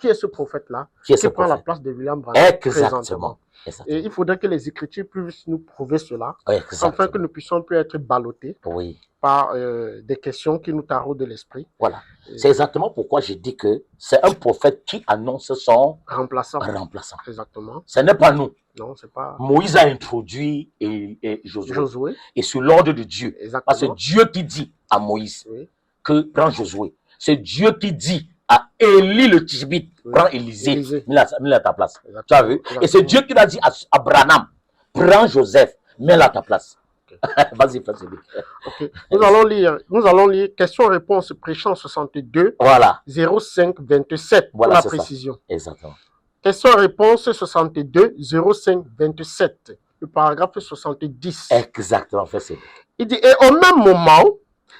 est ce prophète-là qui prend la place de William Branham? Exactement. Et il faudrait que les Écritures puissent nous prouver cela, Exactement. afin que nous puissions plus être ballottés par des questions qui nous taraudent de l'esprit. Voilà. C'est exactement pourquoi je dis que c'est un prophète qui annonce son remplaçant. Exactement. Ce n'est pas nous. Non, c'est pas. Moïse a introduit Josué. Et sous l'ordre de Dieu. Exactement. Parce que Dieu qui dit à Moïse que prends Josué. C'est Dieu qui dit à Élie le Tishbite, prends Élisée, mets-le à ta place. Exactement. Tu as vu? Et c'est Dieu qui l'a dit à Branham, prends Joseph, mets-le à ta place. Vas-y, okay. Nous allons lire question-réponse prêchant 62, voilà. 05 27 pour la précision. Ça. Exactement. Question-réponse 62, 05 27, le paragraphe 70. Exactement, il dit, et au même moment,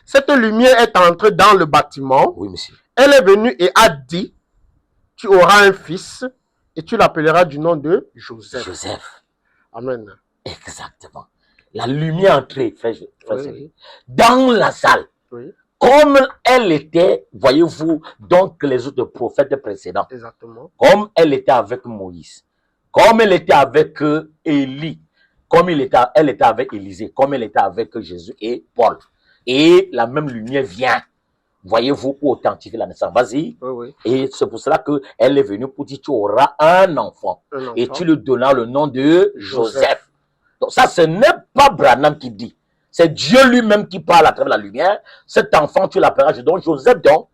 cette lumière est entrée dans le bâtiment. Oui, monsieur. Elle est venue et a dit, tu auras un fils et tu l'appelleras du nom de Joseph. Amen. Exactement. La lumière entrée, frère, dans la salle. Oui. Comme elle était, voyez-vous, donc les autres prophètes précédents. Exactement. Comme elle était avec Moïse. Comme elle était avec Élie. Comme elle était avec Élisée. Comme elle était avec Jésus et Paul. Et la même lumière vient, voyez-vous, pour authentifier la naissance. Vas-y. Oui. Et c'est pour cela qu'elle est venue pour dire, tu auras un enfant. Et tu lui donneras le nom de Joseph. Donc ça, ce n'est pas Branham qui dit. C'est Dieu lui-même qui parle à travers la lumière. Cet enfant, tu l'appelleras Joseph, donc,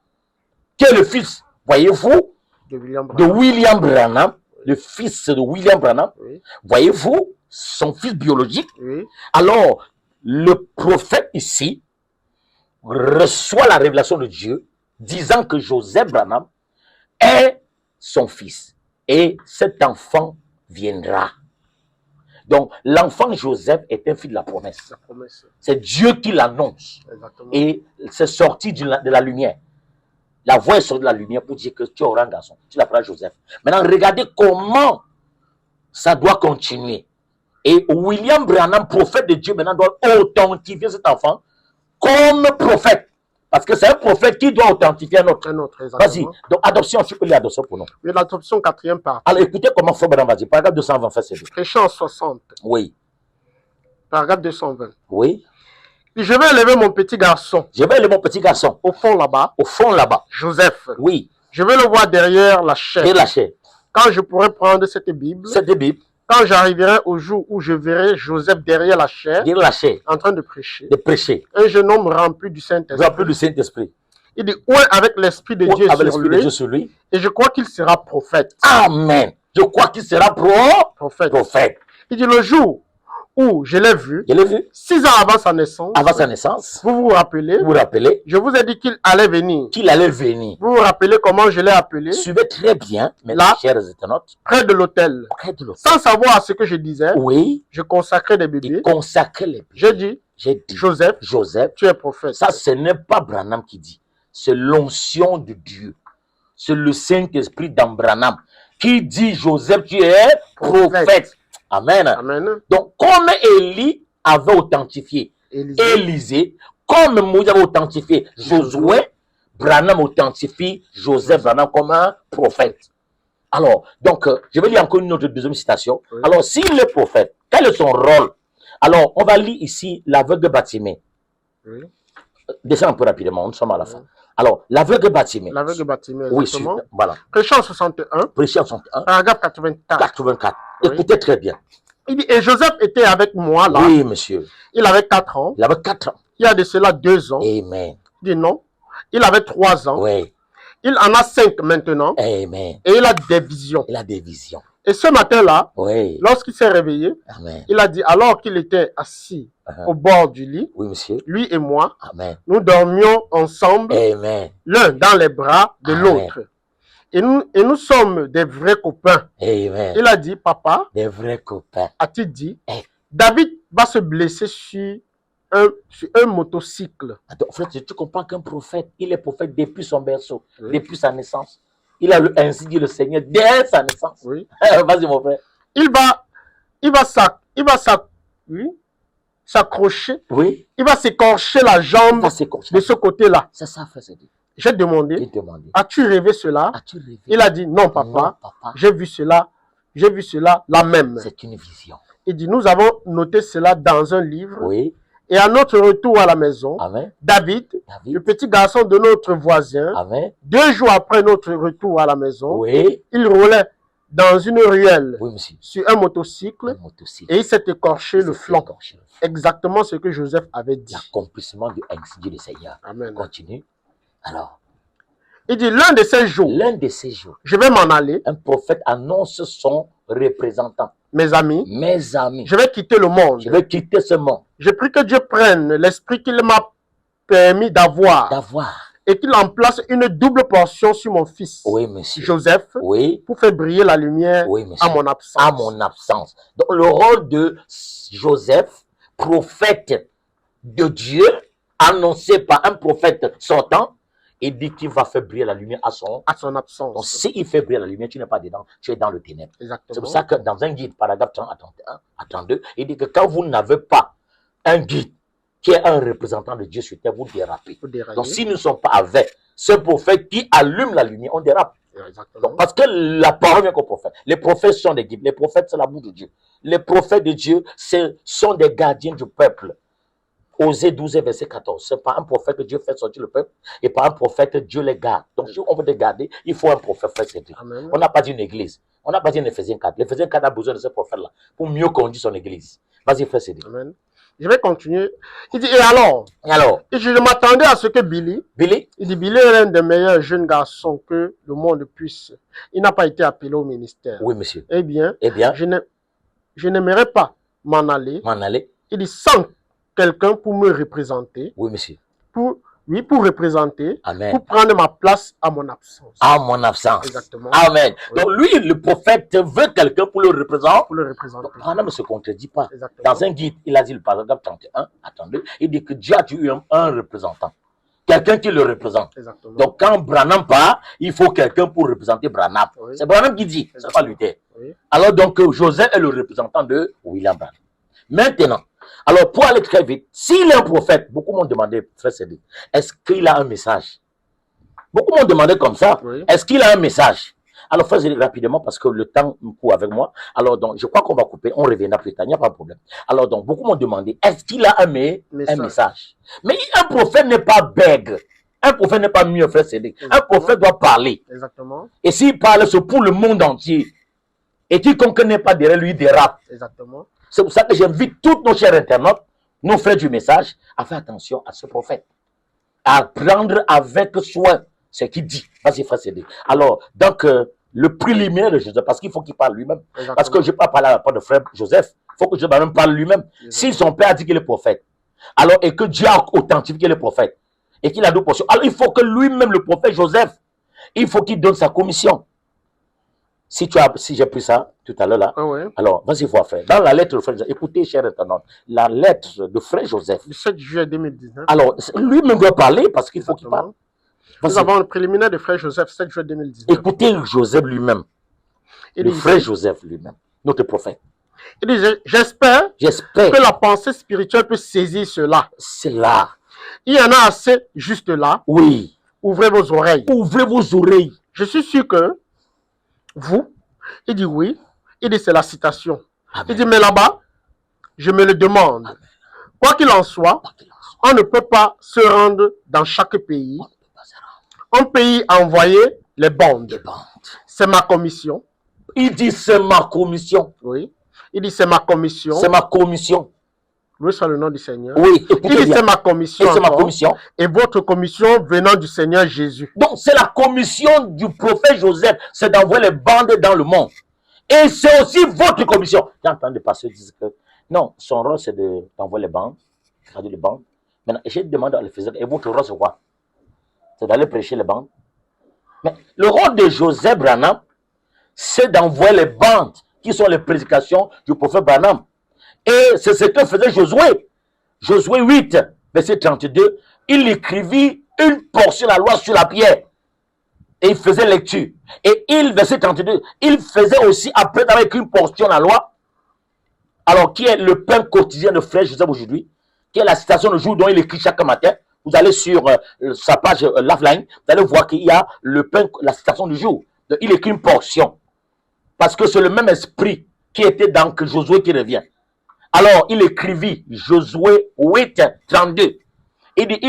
qui est le fils, voyez-vous, de William Branham, le fils de William Branham. Oui. Voyez-vous, son fils biologique. Oui. Alors, le prophète ici reçoit la révélation de Dieu, disant que Joseph Branham est son fils. Et cet enfant viendra. Donc, l'enfant Joseph est un fils de la promesse. C'est Dieu qui l'annonce. Et c'est sorti de la lumière. La voix est sortie de la lumière pour dire que tu auras un garçon. Tu l'appelleras Joseph. Maintenant, regardez comment ça doit continuer. Et William Branham, prophète de Dieu, maintenant doit authentifier cet enfant comme prophète. Parce que c'est un prophète qui doit authentifier un autre. Vas-y. Donc, adoption, tu peux lire l'adoption pour nous. Oui, l'adoption, quatrième partie. Alors, écoutez comment Frère Branham va dire. Paragraphe 220, fait c'est. Prêchant 60. Oui. Paragraphe 220. Oui. Et je vais élever mon petit garçon. Je vais élever mon petit garçon. Au fond là-bas. Au fond là-bas. Joseph. Oui. Je vais le voir derrière la chair. Derrière la chair. Quand je pourrai prendre cette Bible. Cette Bible. Quand j'arriverai au jour où je verrai Joseph derrière la chair. Derrière la chair. En train de prêcher. De prêcher. Un jeune homme rempli du Saint-Esprit. Rempli du Saint-Esprit. Il dit, ouais, avec l'Esprit de Dieu sur lui. Et je crois qu'il sera prophète. Amen. Je crois qu'il sera prophète. Il dit, le jour où je l'ai vu, 6 ans avant sa naissance. Vous vous rappelez? Je vous ai dit qu'il allait venir. Vous vous rappelez comment je l'ai appelé? Suivez très bien, mes chers internautes. Près de l'autel. Sans savoir ce que je disais. Oui. Je consacrais des bébés. J'ai dit, Joseph, tu es prophète. Ça, ce n'est pas Branham qui dit. C'est l'onction de Dieu. C'est le Saint-Esprit dans Branham qui dit, Joseph, tu es prophète. Amen. Amen. Donc, comme Élie avait authentifié Élisée, comme Moïse avait authentifié Josué, Branham authentifie Joseph Branham comme un prophète. Alors, donc, je vais lire encore une autre deuxième citation. Oui. Alors, s'il est prophète, quel est son rôle? Alors, on va lire ici l'aveugle Bartimée. Oui. Descends un peu rapidement, nous sommes à la Oui. fin. Alors, l'aveugle Bartimée. L'aveugle Bartimée, Oui, exactement. voilà. Prêchant 61, Précieux 61, paragraphe 84. 84. Oui. Écoutez très bien. Il dit, et Joseph était avec moi là. Oui, monsieur. Il avait 4 ans. Il avait 4 ans. Il y a de cela 2 ans. Amen. Il dit non. Il avait 3 ans. Oui. Il en a 5 maintenant. Amen. Et il a des visions. Il a des visions. Et ce matin-là, Oui. lorsqu'il s'est réveillé, Amen. il a dit, alors qu'il était assis au bord du lit, Oui, monsieur. lui et moi, Amen. nous dormions ensemble, Amen. l'un dans les bras de Amen. l'autre. Et nous sommes des vrais copains. Amen. Il a dit, papa, Des vrais copains. a-t-il dit, Eh. David va se blesser sur un motocycle. Attends, frère, tu comprends qu'un prophète, il est prophète depuis son berceau, Oui. depuis sa naissance. Il a ainsi dit le Seigneur dès sa naissance. Oui. Vas-y, mon frère. Il va s'accrocher. Oui. Il va s'écorcher la jambe Ça, c'est comme ça. de ce côté-là. C'est ça, frère, c'est dit. J'ai demandé, Il demandait. as-tu rêvé cela? As-tu rêvé? Il a dit, non, papa, Non, papa. j'ai vu cela la même. C'est une vision. Il dit, nous avons noté cela dans un livre. Oui. Et à notre retour à la maison, Amen. David, David. le petit garçon de notre voisin, Amen. 2 jours après notre retour à la maison, Oui. il roulait dans une ruelle Oui, monsieur. sur un motocycle Un motocycle. et il s'est écorché le C'est flanc. écorché le flanc. Exactement ce que Joseph avait dit. L'accomplissement du ainsi dit le Seigneur. Amen. Continue. Alors, Il dit, l'un de ces jours, l'un de ces jours, je vais m'en aller, un prophète annonce son représentant. mes amis, Mes amis, je vais quitter le monde. je vais quitter ce monde. Je prie que Dieu prenne l'esprit qu'il m'a permis d'avoir et qu'il en place une double portion sur mon fils, Oui, monsieur. Joseph, Oui, pour faire briller la lumière oui, monsieur. à mon absence. À mon absence. Donc, le rôle de Joseph, prophète de Dieu, annoncé par un prophète sortant, il dit qu'il va faire briller la lumière à son. À son Donc, absence. s'il fait briller la lumière, tu n'es pas dedans, tu es dans le ténèbre. C'est Exactement. pour ça que dans un guide, paragraphe 30 à 32, il dit que quand vous n'avez pas un guide qui est un représentant de Dieu sur terre, vous dérapez. Faut dérailler. Donc, si nous ne sommes pas avec ce prophète qui allume la lumière, on dérape. Exactement. Donc, parce que la parole vient qu'au prophète. Les prophètes sont des guides. Les prophètes, c'est la bouche de Dieu. Les prophètes de Dieu, sont des gardiens du peuple. Osée 12, verset 14. C'est par un prophète que Dieu fait sortir le peuple et par un prophète, Dieu les garde. Donc, si on veut les garder, il faut un prophète, frère Cédric. Amen. On n'a pas dit une église. On n'a pas dit un Éphésiens 4. L'Éphésiens 4 a besoin de ce prophète-là pour mieux conduire son église. Vas-y, frère Cédric. Amen. Je vais continuer. Il dit, et alors? Et alors, Et je m'attendais à ce que Billy, Billy, il dit, Billy est l'un des meilleurs jeunes garçons que le monde puisse. Il n'a pas été appelé au ministère. oui, monsieur. Eh bien, Eh bien, je n'aimerais pas m'en aller. m'en aller. Il dit, sans quelqu'un pour me représenter, Oui, monsieur. pour représenter, Amen. pour prendre ma place à mon absence. À mon absence. Exactement. Amen. Oui. Donc, lui, le prophète veut quelqu'un pour le représenter. Pour le représenter. Donc, Branham ne se contredit pas. Exactement. Dans un guide, il a dit le paragraphe 31 à 32, il dit que Dieu a eu un représentant. Quelqu'un qui le représente. Exactement. Donc, quand Branham part, il faut quelqu'un pour représenter Branham. Oui. C'est Branham qui dit, c'est pas Luther. Oui. Alors, donc, Joseph est le représentant de William Branham. Maintenant, alors, pour aller très vite, s'il est un prophète, beaucoup m'ont demandé, frère Cédric, est-ce qu'il a un message? Beaucoup m'ont demandé comme ça, Oui. est-ce qu'il a un message? Alors, frère Cédric, rapidement, parce que le temps me court avec moi. Alors, donc, je crois qu'on va couper, on reviendra plus tard, il n'y a pas de problème. Alors, donc, beaucoup m'ont demandé, est-ce qu'il a un message? Mais un prophète n'est pas bègue. Un prophète n'est pas mieux, frère Cédric. Un prophète doit parler. Exactement. Et s'il parle, c'est pour le monde entier. Et quiconque n'est pas derrière lui dérape. Exactement. C'est pour ça que j'invite tous nos chers internautes, nos frères du message, à faire attention à ce prophète. À prendre avec soin ce qu'il dit. Vas-y, frère Cédric. Alors, donc, le préliminaire de Joseph, parce qu'il faut qu'il parle lui-même. Exactement. Parce que je ne vais pas parler à la part de frère Joseph. Il faut que Joseph même parle lui-même. Si son père a dit qu'il est prophète, alors, et que Dieu a authentifié qu'il est prophète, et qu'il a deux portions, alors il faut que lui-même, le prophète Joseph, il faut qu'il donne sa commission. Si j'ai pris ça tout à l'heure là, Ah ouais. alors vas-y voir frère. Dans la lettre de frère Joseph, écoutez, cher internaute, la lettre de frère Joseph. Le 7 juillet 2019. Alors, lui-même doit parler parce qu'il faut qu'il parle. Nous avons le préliminaire de frère Joseph, 7 juillet 2019. Écoutez Joseph lui-même, le frère Joseph lui-même, notre prophète. Il dit, j'espère que la pensée spirituelle peut saisir cela. C'est là. Il y en a assez juste là. Oui. Ouvrez vos oreilles. Ouvrez vos oreilles. Je suis sûr que vous? Il dit oui. Il dit c'est la citation. Amen. Il dit mais là-bas, je me le demande. Amen. Quoi qu'il en soit, Quoi qu'il en soit, on ne peut pas se rendre dans chaque pays. on ne peut pas se rendre. Un pays a envoyé les Les bandes. bandes. C'est ma commission. Il dit c'est ma commission. Oui. Il dit c'est ma commission. C'est ma commission. Loué soit le nom du Seigneur. Oui, Il écoutez dit bien. c'est ma commission. Et c'est ma encore. commission. Et votre commission venant du Seigneur Jésus. Donc, c'est la commission du prophète Joseph, c'est d'envoyer les bandes dans le monde. Et c'est aussi votre commission. J'entends des pasteurs dire que non, son rôle c'est d'envoyer les bandes, traduire les bandes. Maintenant, j'ai demandé à l'Éphésiens, et votre rôle c'est quoi? C'est d'aller prêcher les bandes. Mais le rôle de Joseph Branham, c'est d'envoyer les bandes qui sont les prédications du prophète Branham. Et c'est ce que faisait Josué. Josué 8, verset 32, il écrivit une portion de la loi sur la pierre. Et il faisait lecture. Et il, verset 32, il faisait aussi, après d'avoir écrit une portion de la loi, alors qui est le pain quotidien de frère Joseph aujourd'hui, qui est la citation de jour dont il écrit chaque matin. Vous allez sur sa page Lifeline, vous allez voir qu'il y a le pain, la citation du jour. Donc, il écrit une portion. Parce que c'est le même esprit qui était dans Josué qui revient. Alors, il écrivit Josué 8, 32. Il dit,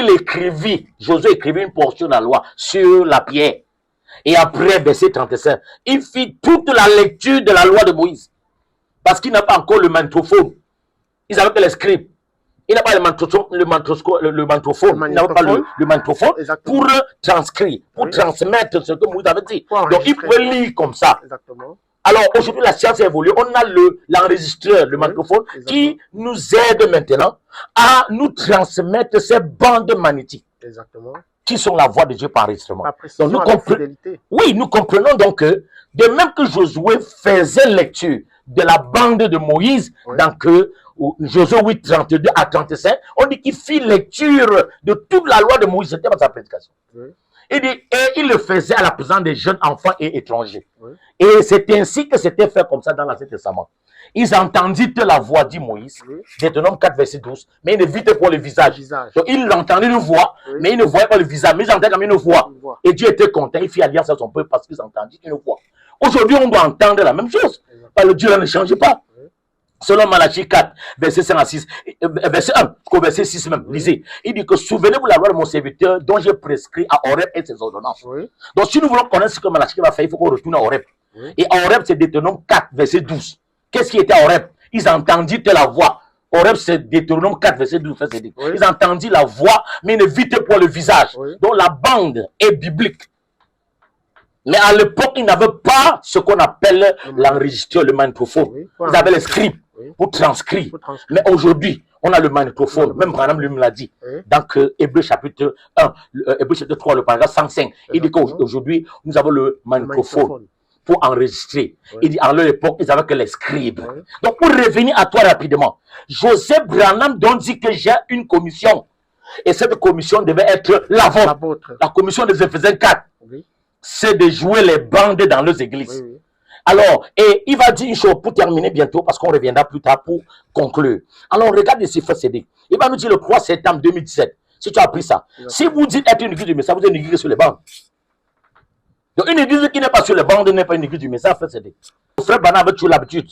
Josué écrivit une portion de la loi sur la pierre. Et après, verset 35, il fit toute la lecture de la loi de Moïse. Parce qu'il n'a pas encore le mantophone. Ils avaient que les scribes. Il n'a pas le mantophone. Il n'avait pas le mantophone pour transcrire, pour transmettre ce que Moïse avait dit. Donc, il pouvait lire comme ça. Exactement. Alors, aujourd'hui, la science a évolué. On a l'enregistreur, le microphone, qui nous aide maintenant à nous transmettre ces bandes magnétiques. Exactement. Qui sont la voix de Dieu par enregistrement. Donc, nous comprenons donc que, de même que Josué faisait lecture de la bande de Moïse, dans Josué 8, 32 à 35, on dit qu'il fit lecture de toute la loi de Moïse. C'était pas sa prédication. Il dit, et il le faisait à la présence des jeunes enfants et étrangers. Et c'est ainsi que c'était fait comme ça dans l'Ancien Testament. Ils entendirent la voix, dit Moïse, Deutéronome 4, verset 12, mais ils ne vitaient pas le visage. Donc ils entendaient une voix, mais ils ne voyaient pas le visage, mais ils entendaient comme une voix. Et Dieu était content, il fit alliance à son peuple parce qu'ils entendirent une voix. Aujourd'hui, on doit entendre la même chose. Parce que le Dieu là ne change pas. Selon Malachie 4, verset 5 à 6, verset 1, verset 6 même, lisez. Il dit que souvenez-vous la loi de mon serviteur dont j'ai prescrit à Horeb et ses ordonnances. Donc si nous voulons connaître ce que Malachie va faire, il faut qu'on retourne à Horeb. Et à Horeb, c'est Deutéronome 4, verset 12. Qu'est-ce qui était à Horeb? Ils entendirent la voix. Horeb, c'est Deutéronome 4, verset 12. Ils entendirent la voix, mais ils ne vitaient pas le visage. Donc la bande est biblique. Mais à l'époque, ils n'avaient pas ce qu'on appelle l'enregistreur, le magnétophone. Ils avaient les scribes pour transcrire. Mais aujourd'hui, on a le magnétophone. Même Branham lui me l'a dit. Donc, Hébreu chapitre 1, Hébreu chapitre 3, le paragraphe 105. Il dit qu'aujourd'hui, nous avons le magnétophone pour enregistrer. Il dit, à leur époque, ils avaient que les scribes. Donc, pour revenir à toi rapidement, Joseph Branham donc dit que j'ai une commission. Et cette commission devait être la vôtre. La commission des Éphésiens 4. C'est de jouer les bandes dans les églises. Alors, et il va dire une chose pour terminer bientôt, parce qu'on reviendra plus tard pour conclure. Alors, regarde ici, frère CD. Il va nous dire le 3 septembre 2017. Si tu as appris ça. Si vous dites être une église du message, vous êtes une église sur les bandes. Donc, une église qui n'est pas sur les bandes n'est pas une église du message, frère CD. Le frère Branham avait toujours l'habitude.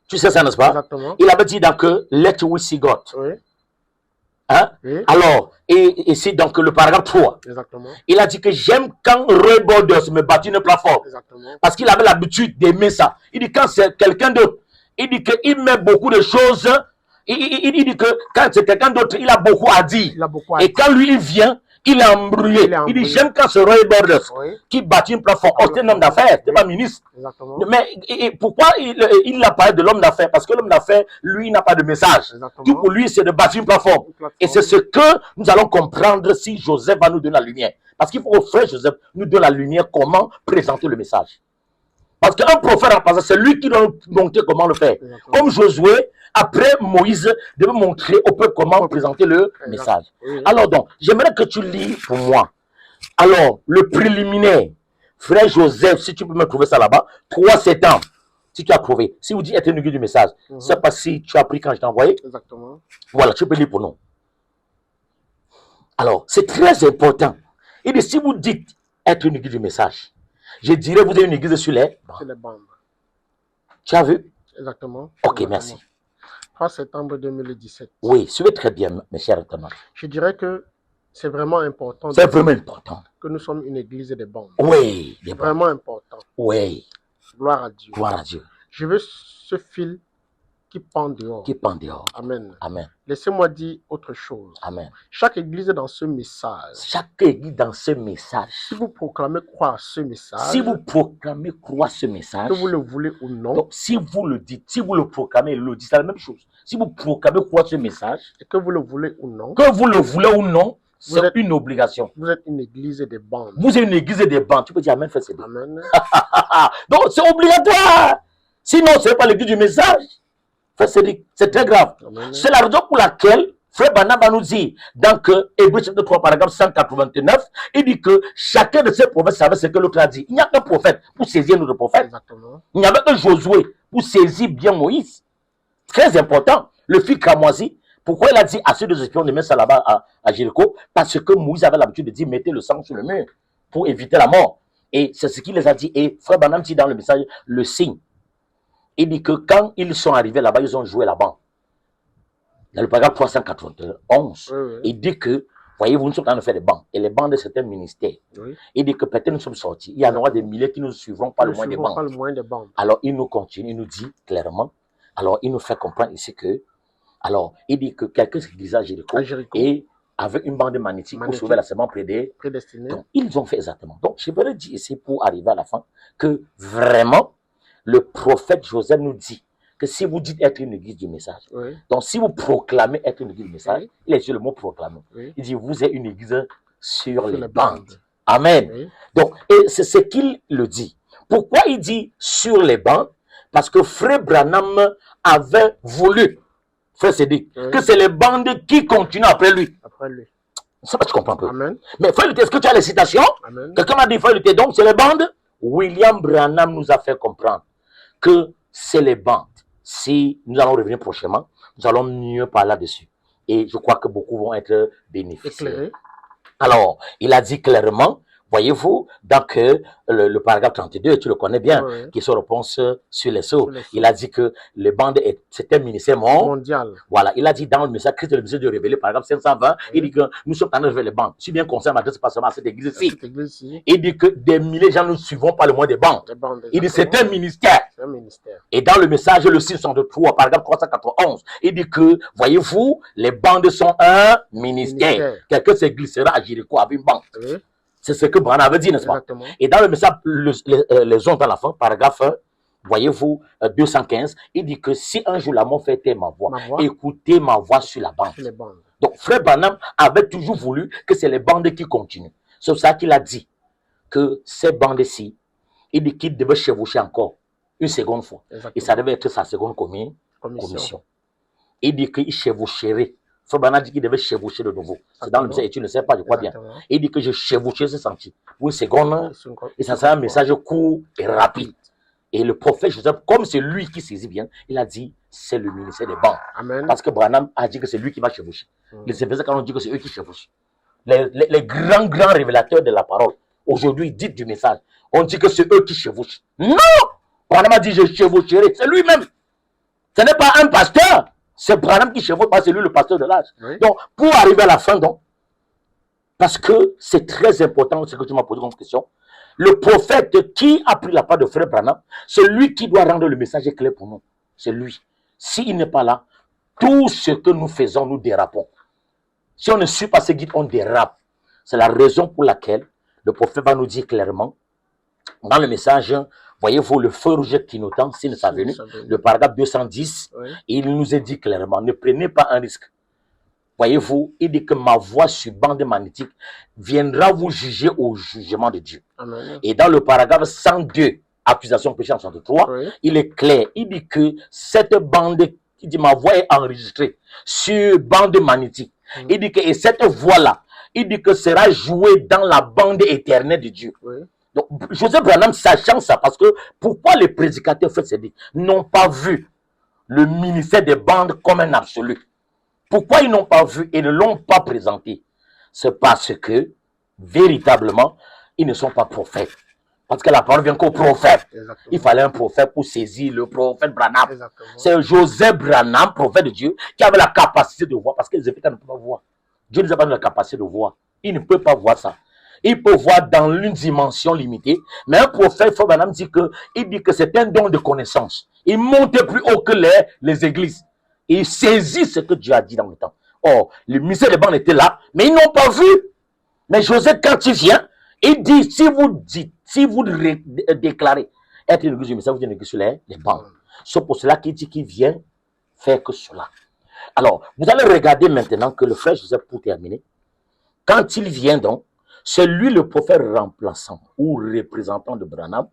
Tu sais ça, n'est-ce pas? Exactement. Il avait dit donc let we see God. Hein? Alors, et c'est donc le paragraphe 3. Exactement. Il a dit que j'aime quand Roy Borders me bâtit une plateforme. Parce qu'il avait l'habitude d'aimer ça. Il dit quand c'est quelqu'un d'autre, il dit qu'il met beaucoup de choses. Il dit que quand c'est quelqu'un d'autre, il a beaucoup à dire. Et quand lui, il vient, il est embrouillé. Il dit j'aime quand c'est Roy Borders qui bâtit une plateforme. Oh, c'est un homme d'affaires, c'est pas ministre. Exactement. Mais pourquoi il a parlé de l'homme d'affaires? Parce que l'homme d'affaires, lui, n'a pas de message. Exactement. Tout pour lui, c'est de bâtir une plateforme. Et c'est ce que nous allons comprendre si Joseph va nous donner la lumière. Parce qu'il faut que frère Joseph nous donne la lumière, comment présenter le message. Parce qu'un prophète en passant, c'est lui qui doit nous montrer comment le faire. Comme Josué, après Moïse, devait montrer au peuple comment présenter le message. Alors donc, j'aimerais que tu lis pour moi. Alors, le préliminaire, frère Joseph, si tu peux me trouver ça là-bas, 3 septembre, si tu as trouvé. Si vous dites être une église du message, c'est pas si tu as pris quand je t'ai envoyé. Exactement. Voilà, tu peux lire pour nous. Alors, c'est très important. Il dit, si vous dites être une église du message, Je dirais, vous avez une église sur les bancs. Sur les bandes. Tu as vu? Exactement. Ok, Exactement. merci. 3 septembre 2017. Oui, suivez très bien, mes chers internautes. Je dirais que c'est vraiment important. C'est vraiment important. Que nous sommes une église des bandes. Oui, des bandes. Vraiment important. Oui. Gloire à Dieu. Gloire à Dieu. Je veux ce fil qui pend dehors. Qui pend dehors. Amen. Amen. Laissez-moi dire autre chose. Amen. Chaque église dans ce message. Chaque église dans ce message. Si vous proclamez croire ce message. Si vous proclamez croire ce message. Que vous le voulez ou non. Donc, si vous le dites, si vous le proclamez, le dites, c'est la même chose. Si vous proclamez croire ce message. Et que vous le voulez ou non. Que vous le voulez ou non. C'est une obligation. Vous êtes une église des bandes. Vous êtes une église des bandes. Tu peux dire Amen, fais c'est Amen. Donc, c'est obligatoire. Sinon, ce n'est pas l'église du message. C'est très grave. C'est la raison pour laquelle Frère Branham va nous dire, dans Hébreux chapitre 3, paragraphe 189, il dit que chacun de ces prophètes savait ce que l'autre a dit. Il n'y a qu'un prophète pour saisir notre prophète. Exactement. Il n'y avait que Josué pour saisir bien Moïse. Très important. Le fils cramoisi. Pourquoi il a dit à ceux des espions de mettre ça là-bas à Jéricho? Parce que Moïse avait l'habitude de dire mettez le sang sur le mur pour éviter la mort. Et c'est ce qu'il les a dit. Et Frère Branham dit dans le message le signe. Il dit que quand ils sont arrivés là-bas, ils ont joué là-bas. Dans le paragraphe 391, il dit que, voyez-vous, nous sommes en train de faire des bancs. Et les bancs de certains ministères. Oui. Il dit que peut-être nous sommes sortis. Il y en aura des milliers qui nous suivront pas le moins des bancs. Alors, il nous continue, il nous dit clairement. Alors, il nous fait comprendre ici que, alors, il dit que quelqu'un s'est glissé à Jéricho. Et avec une bande magnétique pour sauver la semence prédestinée. Donc, ils ont fait exactement. Donc, je voudrais dire ici, pour arriver à la fin, que vraiment, le prophète Joseph nous dit que si vous dites être une église du message, donc si vous proclamez être une église du message, il est sur le mot proclamer. Il dit vous êtes une église sur les bandes. Amen. Donc, et c'est ce qu'il le dit. Pourquoi il dit sur les bandes? Parce que Frère Branham avait voulu, Frère Cédric, que c'est les bandes qui continuent après lui. Après lui. Ça va, tu comprends un peu. Amen. Mais Frère Luther, est-ce que tu as les citations? Quelqu'un m'a dit Frère Luther, donc c'est les bandes? William Branham nous a fait comprendre que c'est les bandes. Si nous allons revenir prochainement, nous allons mieux parler là-dessus. Et je crois que beaucoup vont être bénéficiés. Éclairé. Alors, il a dit clairement, voyez-vous, dans le paragraphe 32, tu le connais bien, qui se réponse sur les sceaux. Il a dit que les bandes, c'est un ministère mondial. Voilà, il a dit dans le message, Christ est le message de révéler, paragraphe 520, il dit que nous sommes en train de faire les bandes. Si bien qu'on s'est m'adresse pas seulement à cette église-ci. Il dit que des milliers de gens ne suivront pas le moins des bandes. Il dit c'est un ministère. Et dans le message, le 663, paragraphe 391, il dit que, voyez-vous, les bandes sont un ministère. Quelqu'un se glissera à Jéricho avec une bande. C'est ce que Branham avait dit, n'est-ce pas? Et dans le message, les ondes dans la fin, paragraphe 1, voyez-vous, 215, il dit que si un jour la mort fait taire ma voix, écoutez ma voix sur la bande. Donc, Frère Branham avait toujours voulu que c'est les bandes qui continuent. C'est ça qu'il a dit, que ces bandes-ci, il dit qu'il devait chevaucher encore une seconde fois. Et ça devait être sa seconde commission. Il dit qu'il chevaucherait. Frère Branham dit qu'il devait chevaucher de nouveau. C'est dans le message, et tu ne sais pas, je crois bien. Il dit que je chevaucherai ce sentier. Pour une seconde, et ça sera un message court et rapide. Et le prophète Joseph, comme c'est lui qui saisit bien, il a dit, c'est le ministère des bancs. Amen. Parce que Branham a dit que c'est lui qui va chevaucher. Les évêques quand on dit que c'est eux qui chevauchent. Les grands révélateurs de la parole, aujourd'hui, dites du message, on dit que c'est eux qui chevauchent. Non! Branham a dit, je chevaucherai. C'est lui-même. Ce n'est pas un pasteur. C'est Branham qui chevauche, pas c'est lui le pasteur de l'âge. Oui. Donc, pour arriver à la fin, donc, parce que c'est très important ce que tu m'as posé comme question, le prophète qui a pris la part de Frère Branham, c'est lui qui doit rendre le message clair pour nous. C'est lui. S'il n'est pas là, tout ce que nous faisons, nous dérapons. Si on ne suit pas ce guide, on dérape. C'est la raison pour laquelle le prophète va nous dire clairement, dans le message, voyez-vous, le feu rouge qui nous tend, signe sa venue, le paragraphe 210, il nous est dit clairement, ne prenez pas un risque. Voyez-vous, il dit que ma voix sur bande magnétique viendra vous juger au jugement de Dieu. Amen. Et dans le paragraphe 102, accusation péché en 63, il est clair, il dit que cette bande, il dit ma voix est enregistrée sur bande magnétique. Il dit que et cette voix-là, il dit que sera jouée dans la bande éternelle de Dieu. Donc, Joseph Branham, sachant ça, parce que pourquoi les prédicateurs n'ont pas vu le ministère des bandes comme un absolu? Pourquoi ils n'ont pas vu et ne l'ont pas présenté? C'est parce que, véritablement, ils ne sont pas prophètes. Parce que la parole vient qu'au prophète. Exactement. Il fallait un prophète pour saisir le prophète Branham. Exactement. C'est Joseph Branham, prophète de Dieu, qui avait la capacité de voir, parce que les Éphrémiens ne peuvent pas voir. Dieu ne nous a pas donné la capacité de voir. Il ne peut pas voir ça. Il peut voir dans une dimension limitée. Mais un prophète, Frère Branham dit que c'est un don de connaissance. Il monte plus haut que les églises. Et il saisit ce que Dieu a dit dans le temps. Or, le ministère des bancs était là, mais ils n'ont pas vu. Mais Joseph, quand il vient, il dit, si vous déclarez être une église du message, vous êtes une église sur les bancs. C'est pour cela qu'il dit qu'il vient faire que cela. Alors, vous allez regarder maintenant que le frère Joseph, pour terminer, quand il vient donc, c'est lui le prophète remplaçant ou représentant de Branham,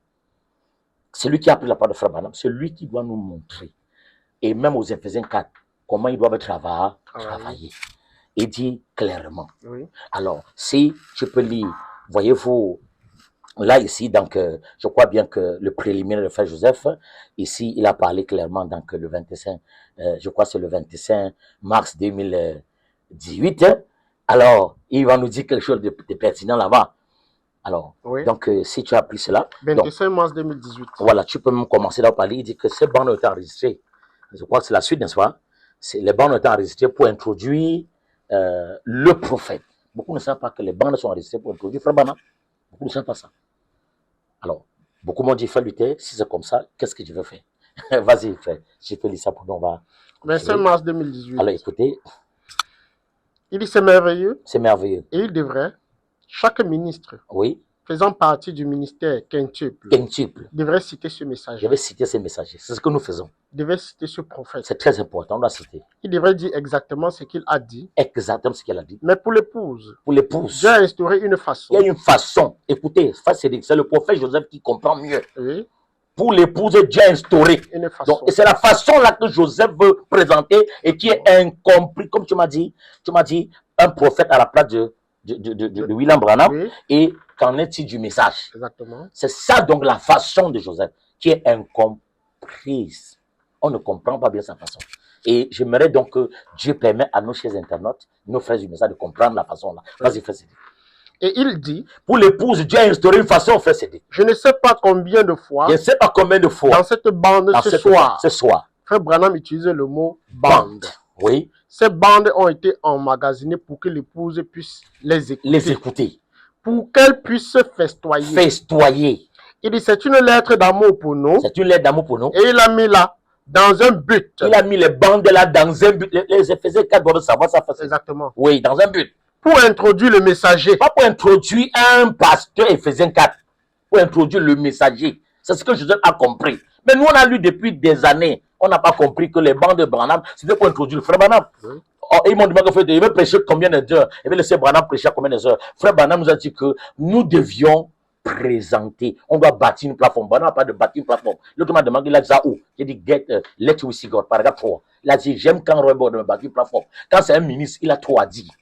c'est lui qui a pris la part de frère Branham, c'est lui qui doit nous montrer, et même aux Éphésiens 4, comment ils doivent travailler. Il dit clairement. Oui. Alors, si je peux lire, voyez-vous, là ici, donc, je crois bien que le préliminaire de frère Joseph, ici, il a parlé clairement, donc, le 25, je crois que c'est le 25 mars 2018. Alors, il va nous dire quelque chose de pertinent là-bas. Alors, Oui. donc, si tu as pris cela, 25 mars 2018. Voilà, tu peux même commencer là à parler. Il dit que ces bandes ont été enregistrées. Je crois que c'est la suite, n'est-ce pas? Les bandes ont été enregistrées pour introduire le prophète. Beaucoup ne savent pas que les bandes sont enregistrées pour introduire Frère Branham. Beaucoup ne savent pas ça. Alors, beaucoup m'ont dit, frère Luther, si c'est comme ça, qu'est-ce que je veux faire? Vas-y, frère, j'ai fait ça pour nous, on va. 25 mars 2018. Alors, écoutez. Il dit, c'est merveilleux. C'est merveilleux. Et il devrait, chaque ministre, oui, faisant partie du ministère quintuple, devrait citer ce messager. Devrait citer ce messager. C'est ce que nous faisons. Devrait citer ce prophète. C'est très important, on doit citer. Il devrait dire exactement ce qu'il a dit. Exactement ce qu'il a dit. Mais pour l'épouse, Dieu a instauré une façon. Il y a une façon. Écoutez, c'est le prophète Joseph qui comprend mieux. Oui. Pour l'épouse, Dieu a instauré. Une façon. Donc, et c'est la façon là que Joseph veut présenter et qui est incompris, comme tu m'as dit, un prophète à la place de William Branham. Oui. Et qu'en est-il du message? Exactement. C'est ça donc la façon de Joseph qui est incomprise. On ne comprend pas bien sa façon. Et j'aimerais donc que Dieu permette à nos chers internautes, nos frères du message de comprendre la façon là. Vas-y, frère Cédric. Et il dit, pour l'épouse, Dieu a instauré une façon, frère Cédric. Je ne sais pas combien de fois. Je ne sais pas combien de fois. Dans cette bande ce soir. Frère Branham utilisait le mot bande. Oui. Ces bandes ont été emmagasinées pour que l'épouse puisse les écouter. Pour qu'elle puisse se festoyer. Il dit, c'est une lettre d'amour pour nous. C'est une lettre d'amour pour nous. Et il a mis là, dans un but. Il a mis les bandes là dans un but. Les Éphésiens 4 doivent savoir ça. Exactement. Oui, dans un but. Pour introduire le messager. Pas pour introduire un pasteur Éphésiens 4. Pour introduire le messager. C'est ce que Joseph a compris. Mais nous, on a lu depuis des années. On n'a pas compris que les bandes de Branham, c'était pour introduire le frère Branham. Oui. Oh, ils m'ont demandé il veut prêcher combien d'heures? Il veut laisser Branham prêcher combien d'heures? Frère Branham nous a dit que nous devions présenter. On doit bâtir une plateforme. Branham n'a pas de bâtir une plateforme. L'autre m'a demandé, il a dit ça où? J'ai dit, let we see God, paragraphe 3. Il a dit, j'aime quand Roy Borden me bâtit une plateforme. Quand c'est un ministre, il a trop à dire.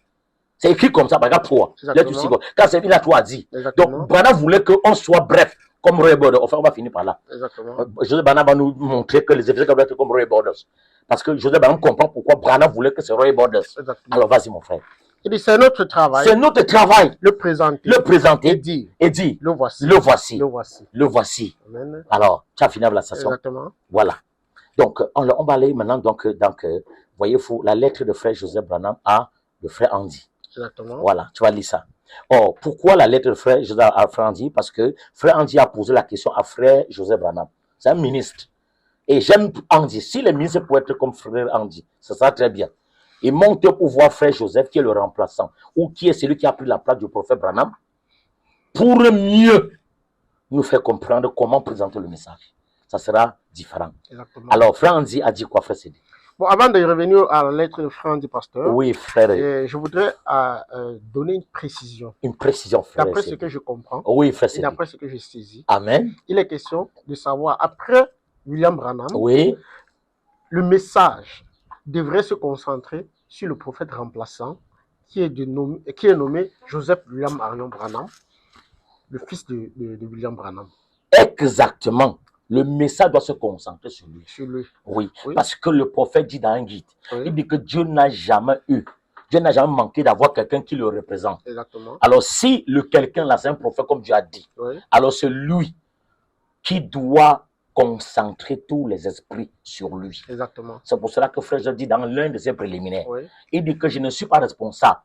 C'est écrit comme ça, paragraphe 3. Let we see God. Quand c'est il a trop à dire. Donc, Branham voulait qu'on soit bref. Comme Roy Borden. Enfin, on va finir par là. Joseph Branham va nous montrer que les Éphésiens doivent être comme Roy Borden. Parce que Joseph Branham comprend pourquoi Branham voulait que c'est Roy Borden. Alors, vas-y, mon frère. Il dit, c'est notre travail. C'est notre travail. Le présenter. Le présenter. Et dire. Le voici. Le voici. Le voici. Le voici. Amen. Alors, tu as fini avec la session. Exactement. Voilà. Donc, on va aller maintenant, donc voyez-vous, la lettre de frère Joseph Branham à le frère Andy. Exactement. Voilà, tu vas lire ça. Or, pourquoi la lettre de frère Joseph à frère Andy? Parce que frère Andy a posé la question à frère Joseph Branham. C'est un ministre. Et j'aime Andy. Si les ministres pouvaient être comme frère Andy, ça sera très bien. Il monte pour voir frère Joseph qui est le remplaçant ou qui est celui qui a pris la place du prophète Branham pour mieux nous faire comprendre comment présenter le message. Ça sera différent. Exactement. Alors, frère Andy a dit quoi, frère Cédric? Bon, avant de revenir à la lettre de frère Andy, pasteur. Oui, frère. Je voudrais donner une précision. Une précision, frère. D'après ce que je comprends. Oui, frère Cédric. Et d'après ce que je saisis. Amen. Il est question de savoir, après William Branham, oui, le message devrait se concentrer sur le prophète remplaçant qui est nommé Joseph William Marion Branham, le fils de William Branham. Exactement. Le message doit se concentrer sur lui. Sur lui. Oui, parce que le prophète dit dans un guide, il dit que Dieu n'a jamais eu Dieu n'a jamais manqué d'avoir quelqu'un qui le représente. Exactement. Alors, si le quelqu'un là, c'est un prophète, comme Dieu a dit, Oui. alors c'est lui qui doit concentrer tous les esprits sur lui. Exactement. C'est pour cela que Frère Jean dit dans l'un de ses préliminaires, Oui. il dit que je ne suis pas responsable.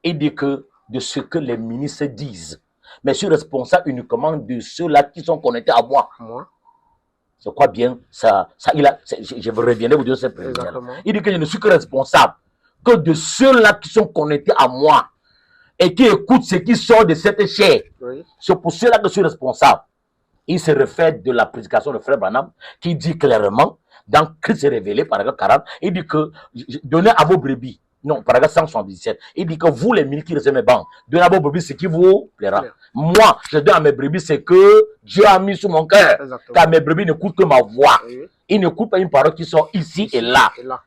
Il dit que de ce que les ministres disent, mais je suis responsable uniquement de ceux-là qui sont connectés à moi. Moi. Je crois bien, je reviendrai vous dire ces préliminaires. Exactement. Il dit que je ne suis que responsable que de ceux-là qui sont connectés à moi et qui écoutent ce qui sort de cette chair. Oui. C'est pour cela que je suis responsable. Il se réfère de la prédication de Frère Branham qui dit clairement, dans Christ est révélé, paragraphe 40, il dit que donnez à vos brebis, non, paragraphe 177, il dit que vous les mille qui recevez mes bancs, donnez à vos brebis ce qui vous plaira. Claire. Moi, je donne à mes brebis ce que Dieu a mis sur mon cœur. Exactement. Car mes brebis n'écoutent que ma voix. Oui. Ils n'écoutent pas une parole qui sort ici et là. Et là.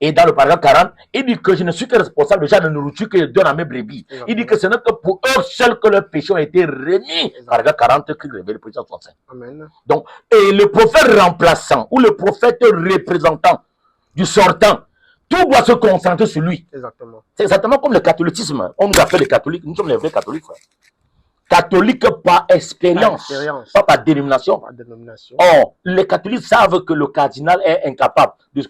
Et dans le paragraphe 40, il dit que je ne suis que responsable déjà de la nourriture que je donne à mes brebis. Exactement. Il dit que ce n'est que pour eux seuls que leurs péchés ont été remis. Exactement. Paragraphe 40, qui révèle le président 65. Amen. Donc, et le prophète remplaçant ou le prophète représentant du sortant, tout doit se concentrer sur lui. Exactement. C'est exactement comme le catholicisme. On nous appelle les catholiques, nous sommes les vrais catholiques, frère. Catholiques par expérience, pas par dénomination. Par dénomination. Or, les catholiques savent que le cardinal est incapable de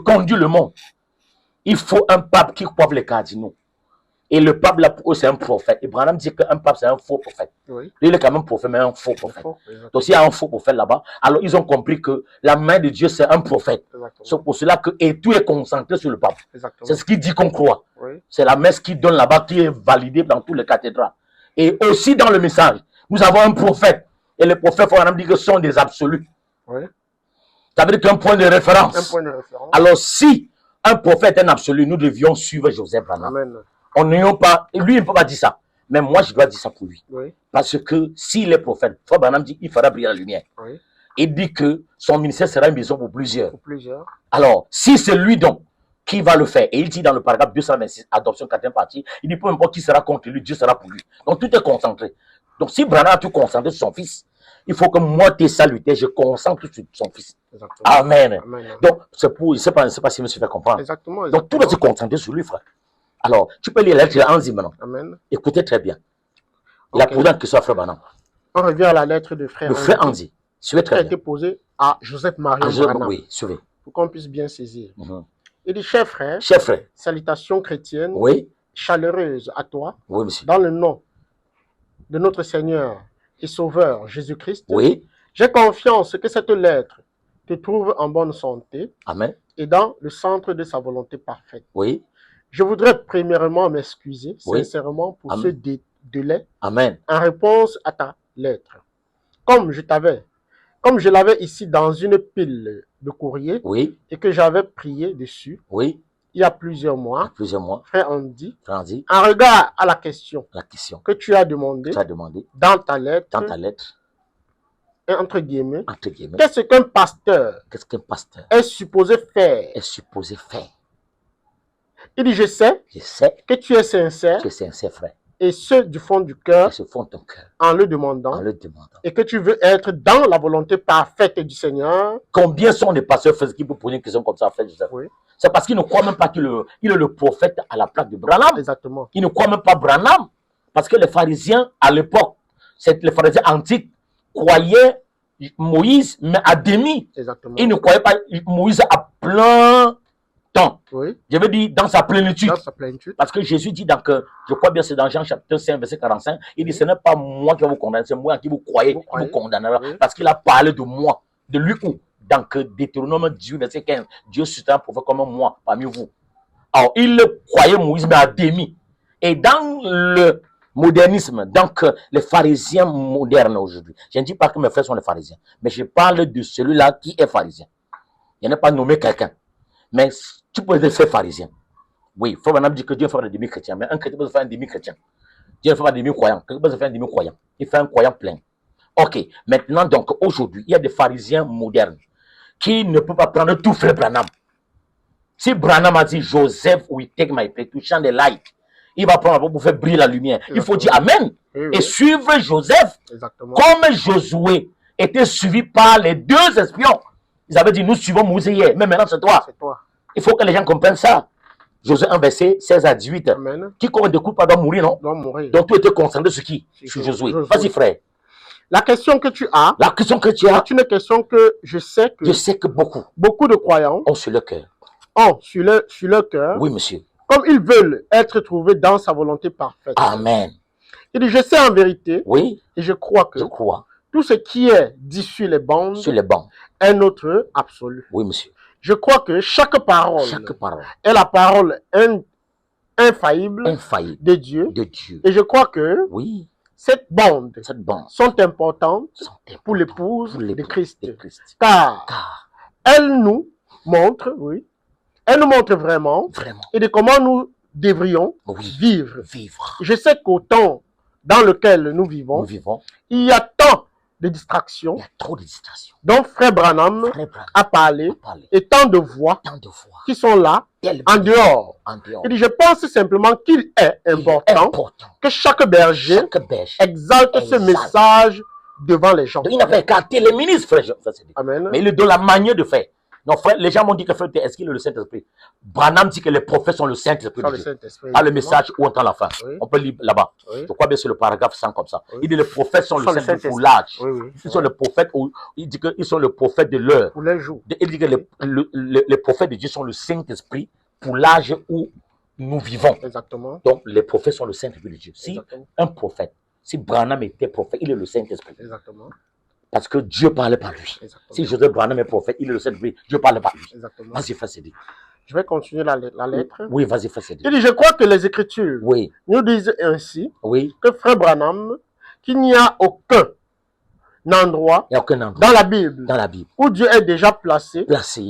conduire le monde. Il faut un pape qui coiffe les cardinaux. Et le pape, là, pour eux, c'est un prophète. Et Branham dit qu'un pape, c'est un faux prophète. Oui. Lui, il est quand même prophète, mais un faux prophète. Exactement. Donc, s'il y a un faux prophète là-bas, alors ils ont compris que la main de Dieu, c'est un prophète. Exactement. C'est pour cela que et tout est concentré sur le pape. Exactement. C'est ce qu'il dit qu'on croit. Oui. C'est la messe qui donne là-bas, qui est validée dans toutes les cathédrales. Et aussi dans le message, nous avons un prophète. Et les prophètes, on dit que ce sont des absolus. Oui. Ça veut dire qu'un point de référence. Un point de référence. Alors, si un prophète est un absolu, nous devions suivre Joseph Branham. Amen. On n'ayons pas, lui, il ne peut pas dire ça. Mais moi, je dois dire ça pour lui. Oui. Parce que s'il est prophète, Frère Branham dit qu'il fera briller la lumière. Oui. Il dit que son ministère sera une maison pour plusieurs. Pour plusieurs. Alors, si c'est lui donc qui va le faire, et il dit dans le paragraphe 226, adoption 4e partie, il dit peu importe qui sera contre lui, Dieu sera pour lui. Donc tout est concentré. Donc si Branham a tout concentré sur son fils, il faut que moi, tes salutaires, je concentre sur son fils. Exactement. Amen. Amen. Donc, c'est pour, je ne sais pas si je me suis fait comprendre. Exactement. Donc tout doit se concentrer sur lui, frère. Alors, tu peux lire la lettre de Anzi maintenant. Amen. Écoutez très bien. Il a Ok. posé une question à Frère Branham. On revient à la lettre de frère Le frère Anzi, Anzi. Suivez qui a très été bien. posée à Joseph Marie Ah, Branham, oui, suivez. pour qu'on puisse bien saisir. Mhm. Il dit, cher frère, Cher frère. salutations chrétiennes Oui, chaleureuses à toi, oui, monsieur. dans le nom de notre Seigneur et Sauveur Jésus-Christ. Oui, J'ai confiance que cette lettre te trouve en bonne santé amen. et dans le centre de sa volonté parfaite. Oui, Je voudrais premièrement m'excuser Oui. sincèrement pour Amen. ce délai amen. en réponse à ta lettre. Comme je l'avais ici dans une pile de courrier Oui, et que j'avais prié dessus oui. il y a plusieurs Il y a mois, plusieurs mois, frère Andy, Frère Anzi, en regard à la question la question que tu as demandée que tu as demandé dans ta lettre, dans ta lettre, et entre guillemets, entre guillemets, qu'est-ce qu'un pasteur qu'est-ce qu'un pasteur est supposé faire? est supposé faire? Il dit, je sais Je sais que tu es sincère que c'est un sincère frère. et ce du fond du cœur Et se fond ton cœur en le en demandant le demandant. et que tu veux être dans la volonté parfaite du Seigneur. Combien sont les pasteurs qui peuvent poser une question comme ça à Frère Joseph? Oui. C'est parce qu'ils ne croient même pas qu'il est le prophète à la place de Branham. Exactement. Ils ne croient même pas Branham. Parce que les pharisiens, à l'époque, les pharisiens antiques, croyaient Moïse, mais à demi. Exactement. Ils ne croyaient pas Moïse à plein temps. Oui, Je veux dire, dans sa plénitude. dans sa plénitude. Parce que Jésus dit, je crois bien, c'est dans Jean chapitre 5, verset 45, il dit, ce n'est pas moi qui vais vous condamner, c'est moi qui vous croyez, qui vous condamnera. Oui. Parce qu'il a parlé de moi, de lui où? Dans Deutéronome 18, verset 15, Dieu suscite un prophète comme moi parmi vous. Alors, il croyait Moïse, mais à demi. Et dans le modernisme, donc les pharisiens modernes aujourd'hui, je ne dis pas que mes frères sont les pharisiens, mais je parle de celui-là qui est pharisien. Il n'a pas nommé quelqu'un. Mais tu peux être pharisien. Oui, il faut maintenant dire que Dieu fait un demi-chrétien, mais un chrétien peut se faire un demi-chrétien. Dieu fait un demi-croyant, quelqu'un peut se faire un demi-croyant. Il fait un croyant plein. Ok, maintenant donc aujourd'hui, il y a des pharisiens modernes qui ne peuvent pas prendre tout frère Branham. Si Branham a dit Joseph, we take my place to shine the light, il va prendre pour faire briller la lumière. Il faut dire Amen Oui, et oui. suivre Joseph Exactement. comme Josué était suivi par les deux espions. Ils avaient dit nous suivons Moïse hier, mais maintenant c'est toi. C'est toi. Il faut que les gens comprennent ça. Josué 1, verset 16 à 18. Amen. Quiconque ne découvre pas doit mourir, non? Doit mourir. Donc tu étais concentré sur qui? Sur Josué. Vas-y, frère. La question que tu as, La question que tu as, c'est une question que je sais que beaucoup de croyants ont sur le cœur. Ont sur leur cœur. Oui, monsieur. Comme ils veulent être trouvés dans sa volonté parfaite. Amen. Il dit, je sais en vérité, oui, et je crois que tout ce qui est dit sur les bancs est notre absolu. Oui, monsieur. Je crois que chaque parole est la parole infaillible de Dieu. Et je crois que oui, cette bande sont importantes pour l'épouse de Christ. Car elle nous montre, oui, elle nous montre vraiment et de comment nous devrions vivre. Je sais qu'au temps dans lequel nous vivons, il y a tant de distractions. Il y a trop de distractions. Donc Frère Branham a parlé et tant de voix qui sont là en dehors. Il dit, je pense simplement qu'il est important que chaque berger exalte ce message devant les gens. Donc, il n'avait qu'à les ministres, frère. Amen. Mais il est dans la manière de faire. Non, frère, les gens m'ont dit que frère, est-ce qu'il est le Saint-Esprit? Branham dit que les prophètes sont le Saint-Esprit. Pas le message où on entend la fin. Oui. On peut lire là-bas. Oui. Je crois bien sur le paragraphe 100 comme ça. Oui. Il dit que les prophètes sont le Saint-Esprit pour l'âge. Oui. Ils sont les prophètes, il dit qu'ils sont le prophète de l'heure. Pour les jours. Il dit que les prophètes de Dieu sont le Saint-Esprit pour l'âge où nous vivons. Exactement. Donc, les prophètes sont le Saint-Esprit de Dieu. Si un prophète, si Branham était prophète, il est le Saint-Esprit. Exactement. Parce que Dieu parlait par lui. Exactement. Si Joseph Branham est prophète, il est le Saint-Esprit, Dieu parle par lui. Exactement. Vas-y, fais Cédric. Je vais continuer la lettre. Oui, vas-y, fais Cédric. Il dit, je crois que les Écritures nous disent ainsi que Frère Branham, qu'il n'y a aucun endroit dans la Bible où Dieu est déjà placé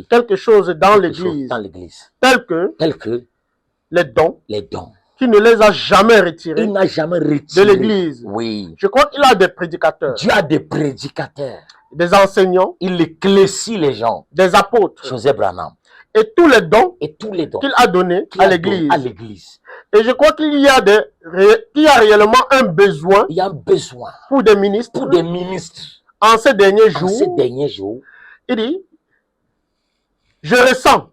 quelque chose dans l'Église tel que les dons. Qui ne les a jamais retirés. Il n'a jamais retiré de l'Église. Oui. Je crois qu'il a des prédicateurs. Dieu a des prédicateurs. Des enseignants. Il éclaisit les gens. Des apôtres. Joseph Branham. Et tous les dons qu'il a donnés à l'Église. Et je crois qu'il y a réellement un besoin. Il y a un besoin. Pour des ministres. En ces derniers jours. Il dit, je ressens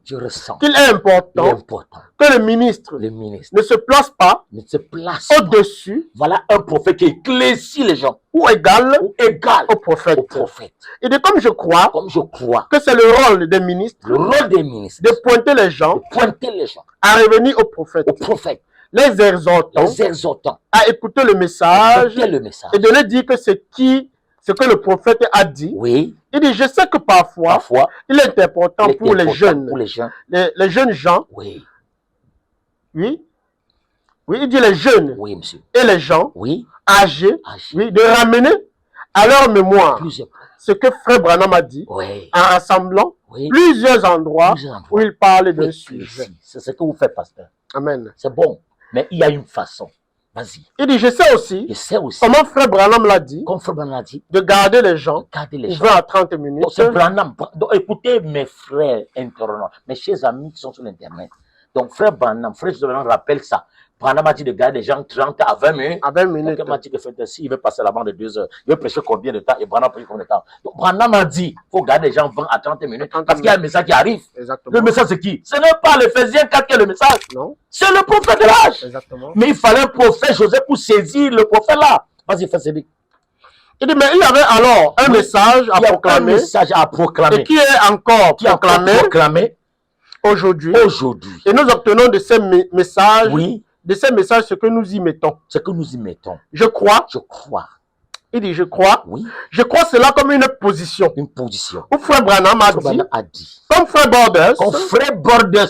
qu'il est important que le ministre ne se place pas au-dessus. Voilà un prophète qui éclaircit les gens. Ou égal au prophète. Et de comme je crois que c'est le rôle des ministres, de pointer les gens, à revenir au prophète. Les exhortant à écouter le message et de leur dire que ce que le prophète a dit. Oui. Il dit, je sais que parfois il est important pour les jeunes gens. Oui. Oui. Oui, il dit les jeunes et les gens âgés, de ramener à leur mémoire ce que Frère Branham a dit en rassemblant plusieurs endroits où il parle d'un sujet. C'est ce que vous faites, pasteur. Amen. C'est bon, mais il y a une façon. Vas-y. Il dit, je sais aussi comment Frère Branham l'a dit, de garder les gens 20 à 30 minutes. Donc, c'est Branham. Donc, écoutez mes frères internautes, mes chers amis qui sont sur l'Internet. Donc, Frère Branham rappelle ça. Branham a dit de garder les gens 30 à 20 minutes. À 20 minutes. Quelqu'un m'a dit que il veut passer la bande de 2 heures. Il veut prêcher combien de temps et Branham prêche combien de temps. Donc, Branham a dit, il faut garder les gens 20 à 30 minutes parce qu'il y a un message qui arrive. Exactement. Le message, c'est qui? Ce n'est pas l'Éphésiens 4 qui est le message. Non. C'est le prophète de l'âge. Exactement. Mais il fallait un prophète Joseph pour saisir le prophète là. Vas-y, fais Cédric. Il dit, mais il y avait alors un message à proclamer. Un message à proclamer. Et qui est encore proclamé aujourd'hui. Et nous obtenons de ces messages. De ces messages ce que nous y mettons. Je crois. Il dit, je crois. Je crois cela comme une position. Où Frère Branham a dit. Comme Frère Borders.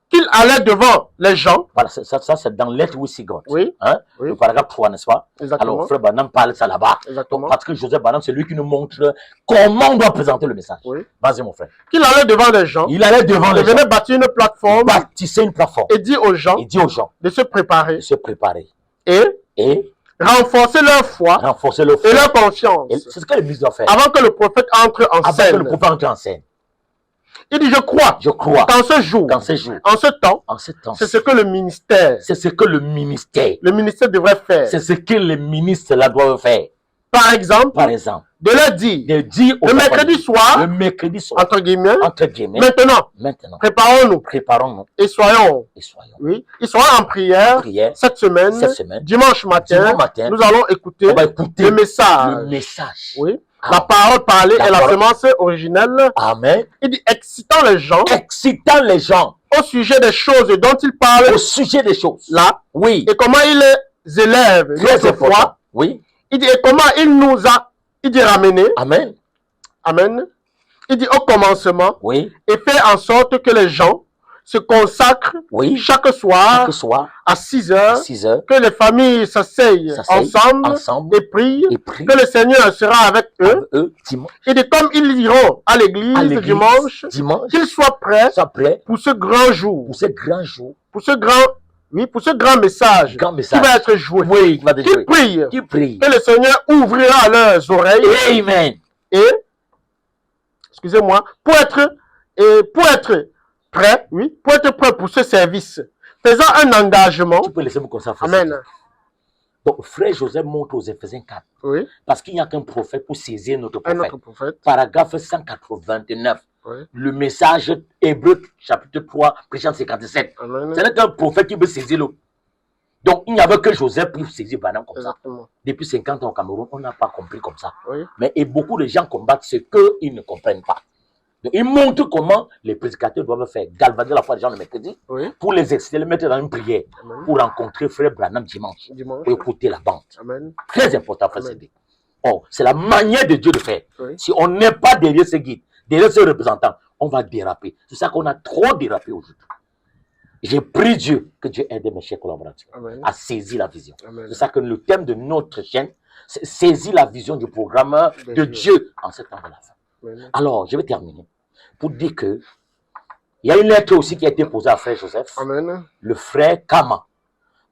Qu'il allait devant les gens. Voilà, ça c'est dans Let We See God. Hein? Le paragraphe 3, n'est-ce pas? Exactement. Alors, Frère Branham parle ça là-bas. Parce que Joseph Branham, c'est lui qui nous montre comment on doit présenter le message. Vas-y, mon frère. Qu'il allait devant les gens. Il allait devant les gens. Il venait bâtir une plateforme. Bâtissait une plateforme. Et dit aux gens. De se préparer. Et renforcer leur foi. Et leur confiance. C'est ce que le ministre doit faire. Avant que le prophète entre en scène. Il dit, je crois qu'en ce jour, en ce temps, c'est ce que le ministère, devrait faire. C'est ce que les ministres là doivent faire. Par exemple, de leur dire, de dire aux le enfants mercredi de Dieu, soir, le mercredi soir, entre guillemets, maintenant, maintenant, préparons-nous préparons-nous et soyons, et soyons oui, ils seront en prière cette semaine, dimanche matin, nous allons écouter on va écouter le message. Oui. La parole parlée est la semence originelle. Amen. Il dit excitant les gens au sujet des choses dont il parle. Au sujet des choses. Là. Oui. Et comment il les élève notre foi. Oui. Il dit et comment il nous a ramenés. Amen. Amen. Il dit au commencement. Oui. Et fait en sorte que les gens se consacrent chaque soir à 6 heures, que les familles s'asseyent ensemble et prient, que le Seigneur sera avec eux. Et de comme ils iront à l'église dimanche, qu'ils soient prêts pour ce grand jour, pour ce grand message qui va être joué. Qu'ils prient, que le Seigneur ouvrira leurs oreilles. Amen. Et, excusez-moi, pour être prêt, pour être prêt pour ce service, faisant un engagement. Tu peux laisser me comme Amen. Donc, frère Joseph montre aux Éphésiens 4. Oui. Parce qu'il n'y a qu'un prophète pour saisir notre prophète. Un autre prophète. Paragraphe 189. Oui. Le message Hébreu, chapitre 3, verset 57. Ce n'est qu'un prophète qui veut saisir l'autre. Donc, il n'y avait que Joseph pour saisir Branham comme Exactement. ça. Depuis 50 ans au Cameroun, on n'a pas compris comme ça. Oui. Mais et beaucoup de gens combattent ce qu'ils ne comprennent pas. Donc, ils montrent comment les prédicateurs doivent faire galvaniser la foi des gens le mercredi pour les exciter, les mettre dans une prière pour rencontrer frère Branham dimanche pour écouter la bande. Amen. Très important, frère Cédric. Oh, c'est la manière de Dieu de faire. Si on n'est pas derrière ce guide, derrière ce représentant, on va déraper. C'est ça qu'on a trop dérapé aujourd'hui. J'ai prié Dieu, que Dieu aide mes chers collaborateurs à saisir la vision. C'est ça que le thème de notre chaîne, c'est saisir la vision du programme de Dieu en ce temps de la fin. Alors, je vais terminer pour dire que il y a une lettre aussi qui a été posée à frère Joseph. Amen. Le frère Kama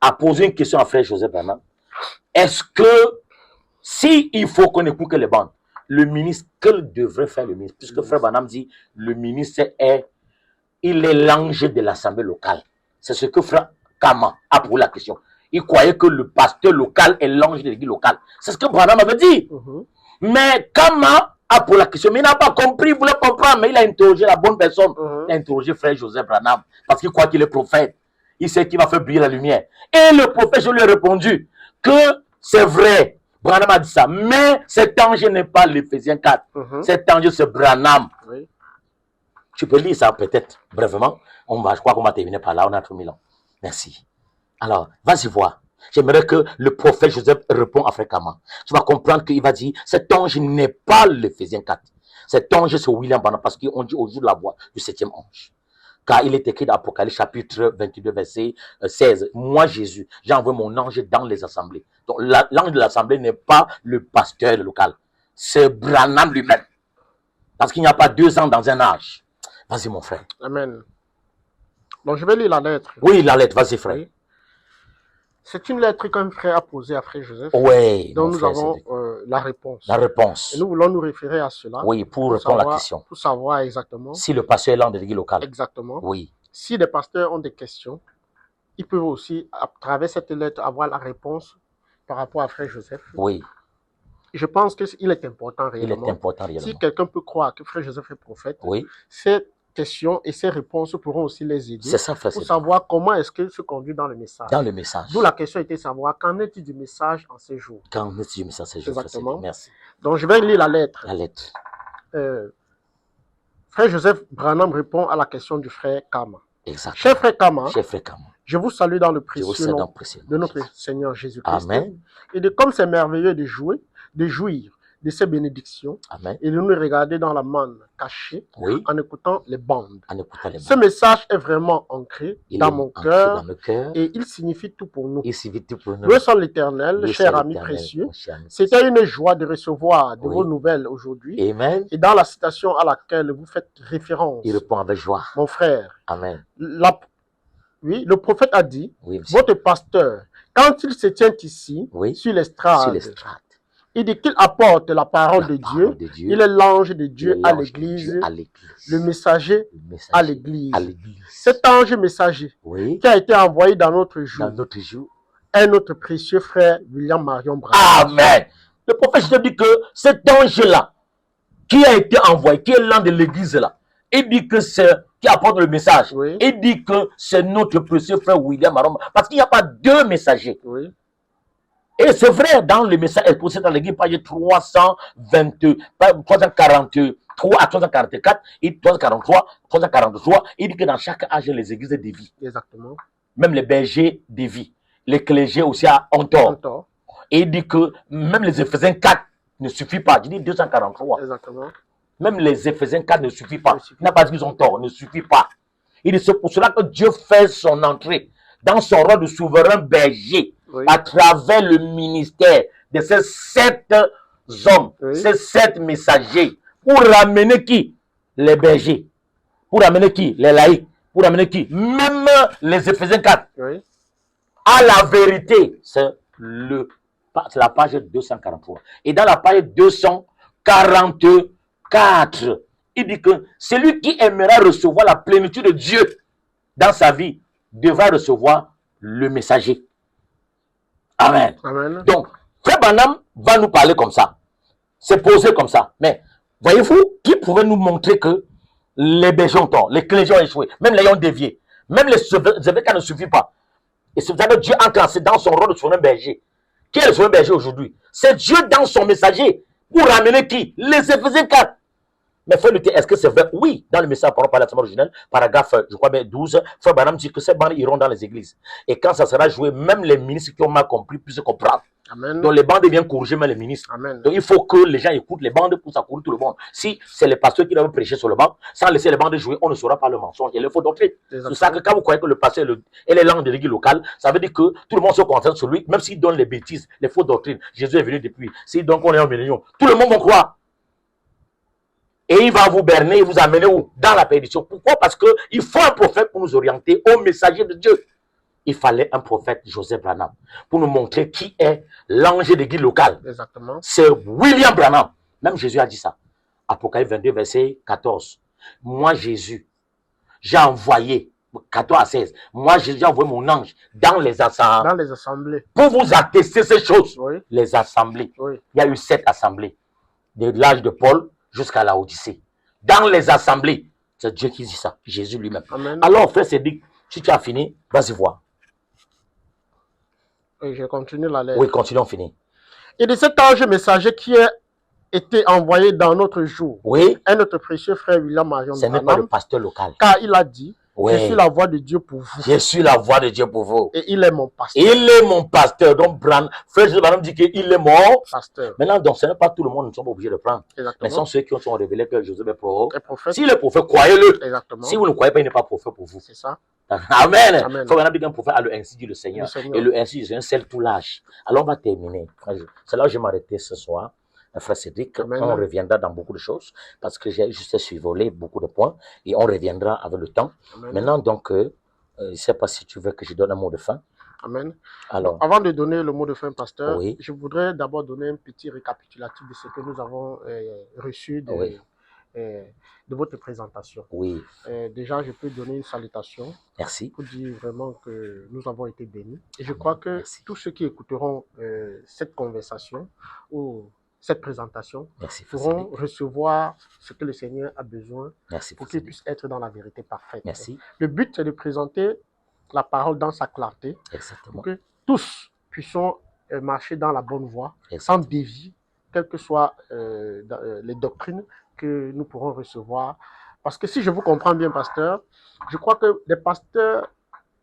a posé une question à frère Joseph Branham. Est-ce que si il faut qu'on écoute les bandes, le ministre, que devrait faire le ministre? Puisque frère Branham dit, le ministre il est l'ange de l'assemblée locale. C'est ce que frère Kama a posé la question. Il croyait que le pasteur local est l'ange de l'église locale. C'est ce que Branham avait dit. Mais Kama a posé la question, mais il n'a pas compris, il voulait comprendre, mais il a interrogé la bonne personne. Il a interrogé frère Joseph Branham, parce qu'il croit qu'il est prophète. Il sait qu'il va faire briller la lumière. Et le prophète, je lui ai répondu que c'est vrai. Branham a dit ça, mais cet ange n'est pas l'Éphésiens 4. Cet ange, c'est Branham. Tu peux lire ça peut-être, brièvement. Je crois qu'on va terminer par là, on a 3000 ans. Merci. Alors, vas-y voir. J'aimerais que le prophète Joseph réponde à frère Kama. Tu vas comprendre qu'il va dire, cet ange n'est pas l'Éphésiens 4. Cet ange, c'est William Branham, parce qu'on dit au jour de la voix du 7e ange. Car il est écrit dans Apocalypse chapitre 22, verset 16. Moi, Jésus, j'ai envoyé mon ange dans les assemblées. Donc, l'ange de l'assemblée n'est pas le pasteur local. C'est Branham lui-même. Parce qu'il n'y a pas 2 ans dans un âge. Vas-y, mon frère. Amen. Donc, je vais lire la lettre. Oui, la lettre, vas-y, frère. Oui. C'est une lettre qu'un frère a posée à frère Joseph. Oui. Donc, nous avons la réponse. La réponse. Et nous voulons nous référer à cela. Oui, pour répondre à la question. Pour savoir exactement. Si le pasteur est l'un de l'église locale. Exactement. Oui. Si les pasteurs ont des questions, ils peuvent aussi, à travers cette lettre, avoir la réponse par rapport à frère Joseph. Oui. Je pense qu'il est important réellement. Il est important réellement. Si quelqu'un peut croire que frère Joseph est prophète, oui. Ces questions et ces réponses pourront aussi les aider pour savoir comment est-ce qu'il se conduit dans le message. Dans le message. D'où la question était de savoir qu'en est-il du message en ces jours. Qu'en est-il du message en ces jours. Exactement. Merci. Donc je vais lire la lettre. La lettre. Frère Joseph Branham répond à la question du frère Kama. Exactement. Cher frère Kama, je vous salue dans le précieux nom de notre Seigneur Jésus-Christ. Amen. Et de comme c'est merveilleux de jouir de ces bénédictions. Amen. Et de nous regarder dans la manne cachée en écoutant les bandes. Ce message est vraiment ancré dans mon cœur et il signifie tout pour nous. Loué soit l'Éternel, cher ami précieux. C'était une joie de recevoir de vos nouvelles aujourd'hui. Et dans la citation à laquelle vous faites référence, il répond avec joie. Mon frère, Amen. Oui, le prophète a dit, votre pasteur, quand il se tient ici, sur l'estrade, il dit qu'il apporte la parole de Dieu. Il est l'ange de Dieu à l'église, le messager à l'église. Cet ange messager qui a été envoyé dans notre jour est notre précieux frère William Marion Branham. Amen. Le prophète Jésus dit que cet ange-là, qui a été envoyé, qui est l'un de l'église là, il dit que c'est qui apporte le message. Oui. Il dit que c'est notre précieux frère William Aroma. Parce qu'il n'y a pas deux messagers. Oui. Et c'est vrai, dans le message exposé dans l'église, page 322, 343 à 344, et 343, 343, il dit que dans chaque âge, les églises dévient. Exactement. Même les bergers dévient. Les clergés aussi ont tort. Et il dit que même les Éphésiens 4 ne suffit pas. Je dis 243. Exactement. Même les Éphésiens 4 ne suffit pas. Il n'a pas dit qu'ils ont tort, ne suffit pas. Il dit c'est pour cela que Dieu fait son entrée dans son rôle de souverain berger, oui, à travers le ministère de ces 7 hommes, oui, ces 7 messagers, pour ramener qui? Les bergers. Pour ramener qui? Les laïcs. Pour ramener qui? Même les Éphésiens 4. Oui. À la vérité, c'est la page 243. Et dans la page 244, il dit que celui qui aimera recevoir la plénitude de Dieu dans sa vie devra recevoir le messager. Amen. Amen. Donc, Frère Branham va nous parler comme ça. C'est posé comme ça. Mais, voyez-vous, qui pourrait nous montrer que les bergers ont tort, les clergés ont échoué, même les ont dévié, même les évêques ne suffisent pas. Et c'est ça que Dieu a enclenché dans son rôle de souverain berger. Qui est le souverain berger aujourd'hui? C'est Dieu dans son messager. Pour ramener qui? Les Éphésiens 4. Mais frère Luther, est-ce que c'est vrai? Oui, dans le message par rapport à l'Assemblée originelle, paragraphe, je crois bien 12, frère Branham dit que ces bandes iront dans les églises. Et quand ça sera joué, même les ministres qui ont mal compris puissent comprendre. Amen. Donc les bandes viennent corriger même les ministres. Amen. Donc il faut que les gens écoutent les bandes pour secourir tout le monde. Si c'est les pasteurs qui doivent prêcher sur le banc, sans laisser les bandes jouer, on ne saura pas le mensonge et le faux doctrine. C'est ça que quand vous croyez que le pasteur est les langues de l'église locale, ça veut dire que tout le monde se concentre sur lui, même s'il donne les bêtises, les fausses doctrines. Jésus est venu depuis. S'il donne qu'on est en million, tout le monde va croire. Et il va vous berner, vous amener où? Dans la perdition. Pourquoi? Parce qu'il faut un prophète pour nous orienter au messager de Dieu. Il fallait un prophète, Joseph Branham, pour nous montrer qui est l'ange de l'église locale. Exactement. C'est William Branham. Même Jésus a dit ça. Apocalypse 22, verset 14. Moi, Jésus, j'ai envoyé, 14 à 16, moi, Jésus, j'ai envoyé mon ange dans les assemblées. Pour vous attester ces choses. Oui. Les assemblées. Oui. Il y a eu 7 assemblées. De l'âge de Paul jusqu'à la Odyssée. Dans les assemblées. C'est Dieu qui dit ça. Jésus lui-même. Alors, frère Cédric, si tu as fini, vas-y voir. Et je continue la lettre. Oui, continuons, fini. Et de cet ange messager qui a été envoyé dans notre jour, oui, est notre précieux frère William Marion Branham. Ce n'est pas le pasteur local. Car il a dit, oui, je suis la voix de Dieu pour vous. Je suis la voix de Dieu pour vous. Et il est mon pasteur. Il est mon pasteur. Donc, frère Branham dit qu'il est mon pasteur. Maintenant, donc, ce n'est pas tout le monde, nous sommes obligés de prendre. Exactement. Mais ce sont ceux qui ont révélé que Joseph est prophète. Si le prophète, croyez-le. Exactement. Si vous ne croyez pas, il n'est pas prophète pour vous. C'est ça. Amen. Amen. Frère Branham dit qu'un prophète a le ainsi dit le Seigneur. Et le ainsi du Seigneur, c'est tout l'âge. Alors, on va terminer. C'est là où je vais m'arrêter ce soir. Frère Cédric, Amen. On reviendra dans beaucoup de choses parce que j'ai juste survolé beaucoup de points et on reviendra avec le temps. Amen. Maintenant, donc, je ne sais pas si tu veux que je donne un mot de fin. Amen. Alors, avant de donner le mot de fin, pasteur, oui, je voudrais d'abord donner un petit récapitulatif de ce que nous avons reçu de votre présentation. Oui. Déjà, je peux donner une salutation. Merci. Pour dire vraiment que nous avons été bénis. Et je crois que tous ceux qui écouteront cette conversation ou cette présentation pourront recevoir ce que le Seigneur a besoin pour qu'ils puissent être dans la vérité parfaite. Merci. Le but, c'est de présenter la parole dans sa clarté. Exactement. Pour que tous puissions marcher dans la bonne voie, sans dévier, quelles que soient les doctrines que nous pourrons recevoir. Parce que si je vous comprends bien, pasteur, je crois que les pasteurs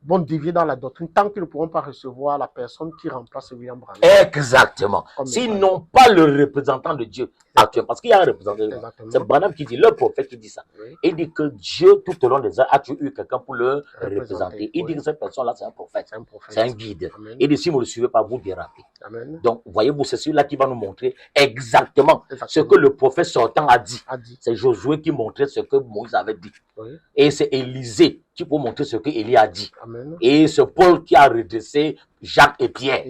vont dévier dans la doctrine tant qu'ils ne pourront pas recevoir la personne qui remplace William Branham. Exactement. S'ils n'ont pas le représentant de Dieu actuellement, parce qu'il y a un représentant de Dieu. C'est Branham qui dit, le prophète qui dit ça. Oui. Il dit que Dieu, tout au long des ans, a eu quelqu'un pour le représenter. Il dit que cette personne-là, c'est un prophète. C'est un guide. Amen. Il dit, si vous ne le suivez pas, vous dérapez. Amen. Donc, voyez-vous, c'est celui-là qui va nous montrer exactement ce que le prophète sortant a dit. C'est Josué qui montrait ce que Moïse avait dit. Oui. Et c'est Élisée qui peut montrer ce que Élie a dit. Amen. Et c'est Paul qui a redressé Jacques et Pierre.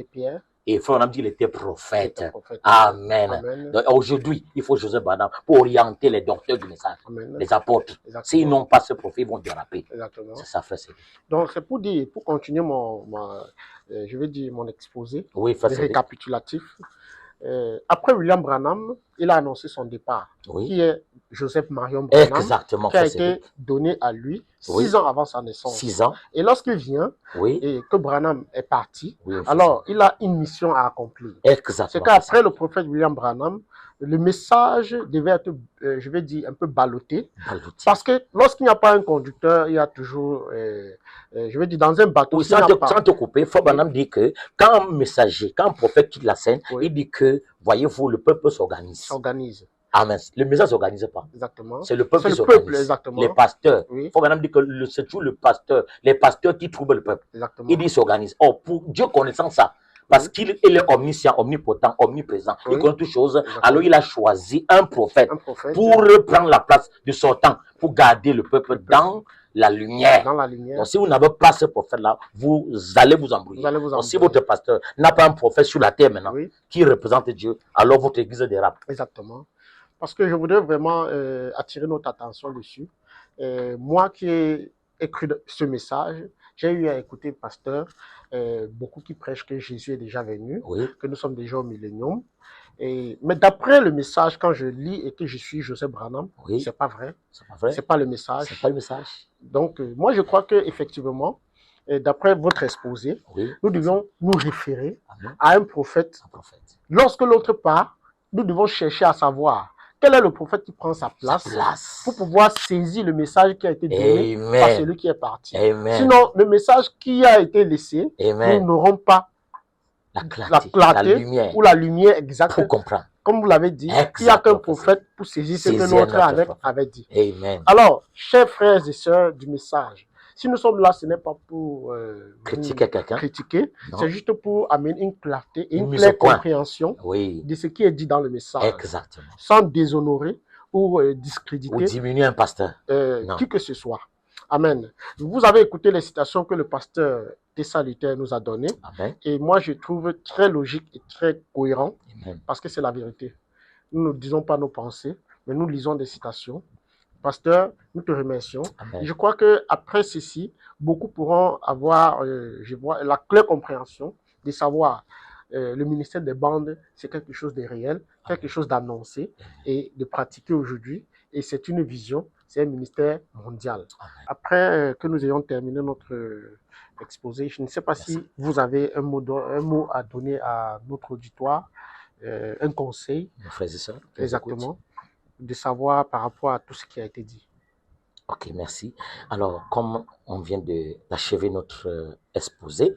Et frère, on a dit qu'il était prophète. Amen. Amen. Aujourd'hui, il faut Joseph Branham pour orienter les docteurs du message, Amen. Les apôtres. S'ils n'ont pas ce prophète, ils vont déraper. C'est ça, frère. Donc, c'est pour dire, pour continuer je vais dire mon exposé, oui, récapitulatif. Après William Branham, il a annoncé son départ, Oui. qui est Joseph Marion Branham, Exactement. qui a frère Cédric. été donné à lui Oui. 6 ans avant sa naissance. 6 ans. Et lorsqu'il vient Oui. et que Branham est parti, Oui, alors il a une mission à accomplir. Exactement. C'est qu'après le prophète William Branham, le message devait être, je vais dire, un peu ballotté. Parce que lorsqu'il n'y a pas un conducteur, il y a toujours, je vais dire, dans un bateau. Oui, sans te couper, Frère Branham dit que quand un messager, quand un prophète quitte la scène, Oui. il dit que, voyez-vous, le peuple s'organise. Amen. Le message ne s'organise pas. Exactement. C'est le peuple qui s'organise. Exactement. Les pasteurs. Oui. Frère Branham dit que c'est toujours le pasteur, les pasteurs qui trouvent le peuple. Exactement. Il dit s'organise. Or, pour Dieu connaissant ça, parce qu'il est omniscient, omnipotent, omniprésent, il connaît toutes choses. Exactement. Alors il a choisi un prophète pour prendre la place de son temps, pour garder le peuple dans la lumière. Donc si vous n'avez pas ce prophète-là, vous allez vous embrouiller. Donc si votre pasteur n'a pas un prophète sur la terre maintenant, qui représente Dieu, alors votre église dérapes. Exactement. Parce que je voudrais vraiment attirer notre attention dessus. Moi qui ai écrit ce message, j'ai eu à écouter le pasteur, beaucoup qui prêchent que Jésus est déjà venu, que nous sommes déjà au millénium. Mais d'après le message, quand je lis et que je suis Joseph Branham, c'est pas vrai. C'est pas le message. C'est pas le message. Donc, moi, je crois qu'effectivement, d'après votre exposé, nous devons nous référer à un prophète. Lorsque l'autre part, nous devons chercher à savoir quel est le prophète qui prend sa place pour pouvoir saisir le message qui a été donné par celui qui est parti. Sinon, le message qui a été laissé, nous n'aurons pas la clarté ou la lumière exacte pour comprendre. Comme vous l'avez dit, il n'y a qu'un prophète pour saisir ce que l'autre avait dit. Amen. Alors, chers frères et sœurs du message, si nous sommes là, ce n'est pas pour critiquer quelqu'un. C'est juste pour amener une clarté et une claire compréhension de ce qui est dit dans le message. Exactement. Sans déshonorer ou discréditer. Ou diminuer un pasteur. Qui que ce soit. Amen. Vous avez écouté les citations que le pasteur Tessa Luther nous a données. Amen. Et moi, je trouve très logique et très cohérent. Amen. Parce que c'est la vérité. Nous ne disons pas nos pensées, mais nous lisons des citations. Pasteur, nous te remercions. Amen. Je crois qu'après ceci, beaucoup pourront avoir je vois, la claire compréhension de savoir le ministère des bandes, c'est quelque chose de réel, quelque chose d'annoncé et de pratiqué aujourd'hui. Et c'est une vision, c'est un ministère mondial. Amen. Après que nous ayons terminé notre exposé, je ne sais pas si vous avez un mot à donner à notre auditoire, un conseil. Nos frères et sœurs. Exactement. De savoir par rapport à tout ce qui a été dit. Ok, merci. Alors, comme on vient d'achever notre exposé,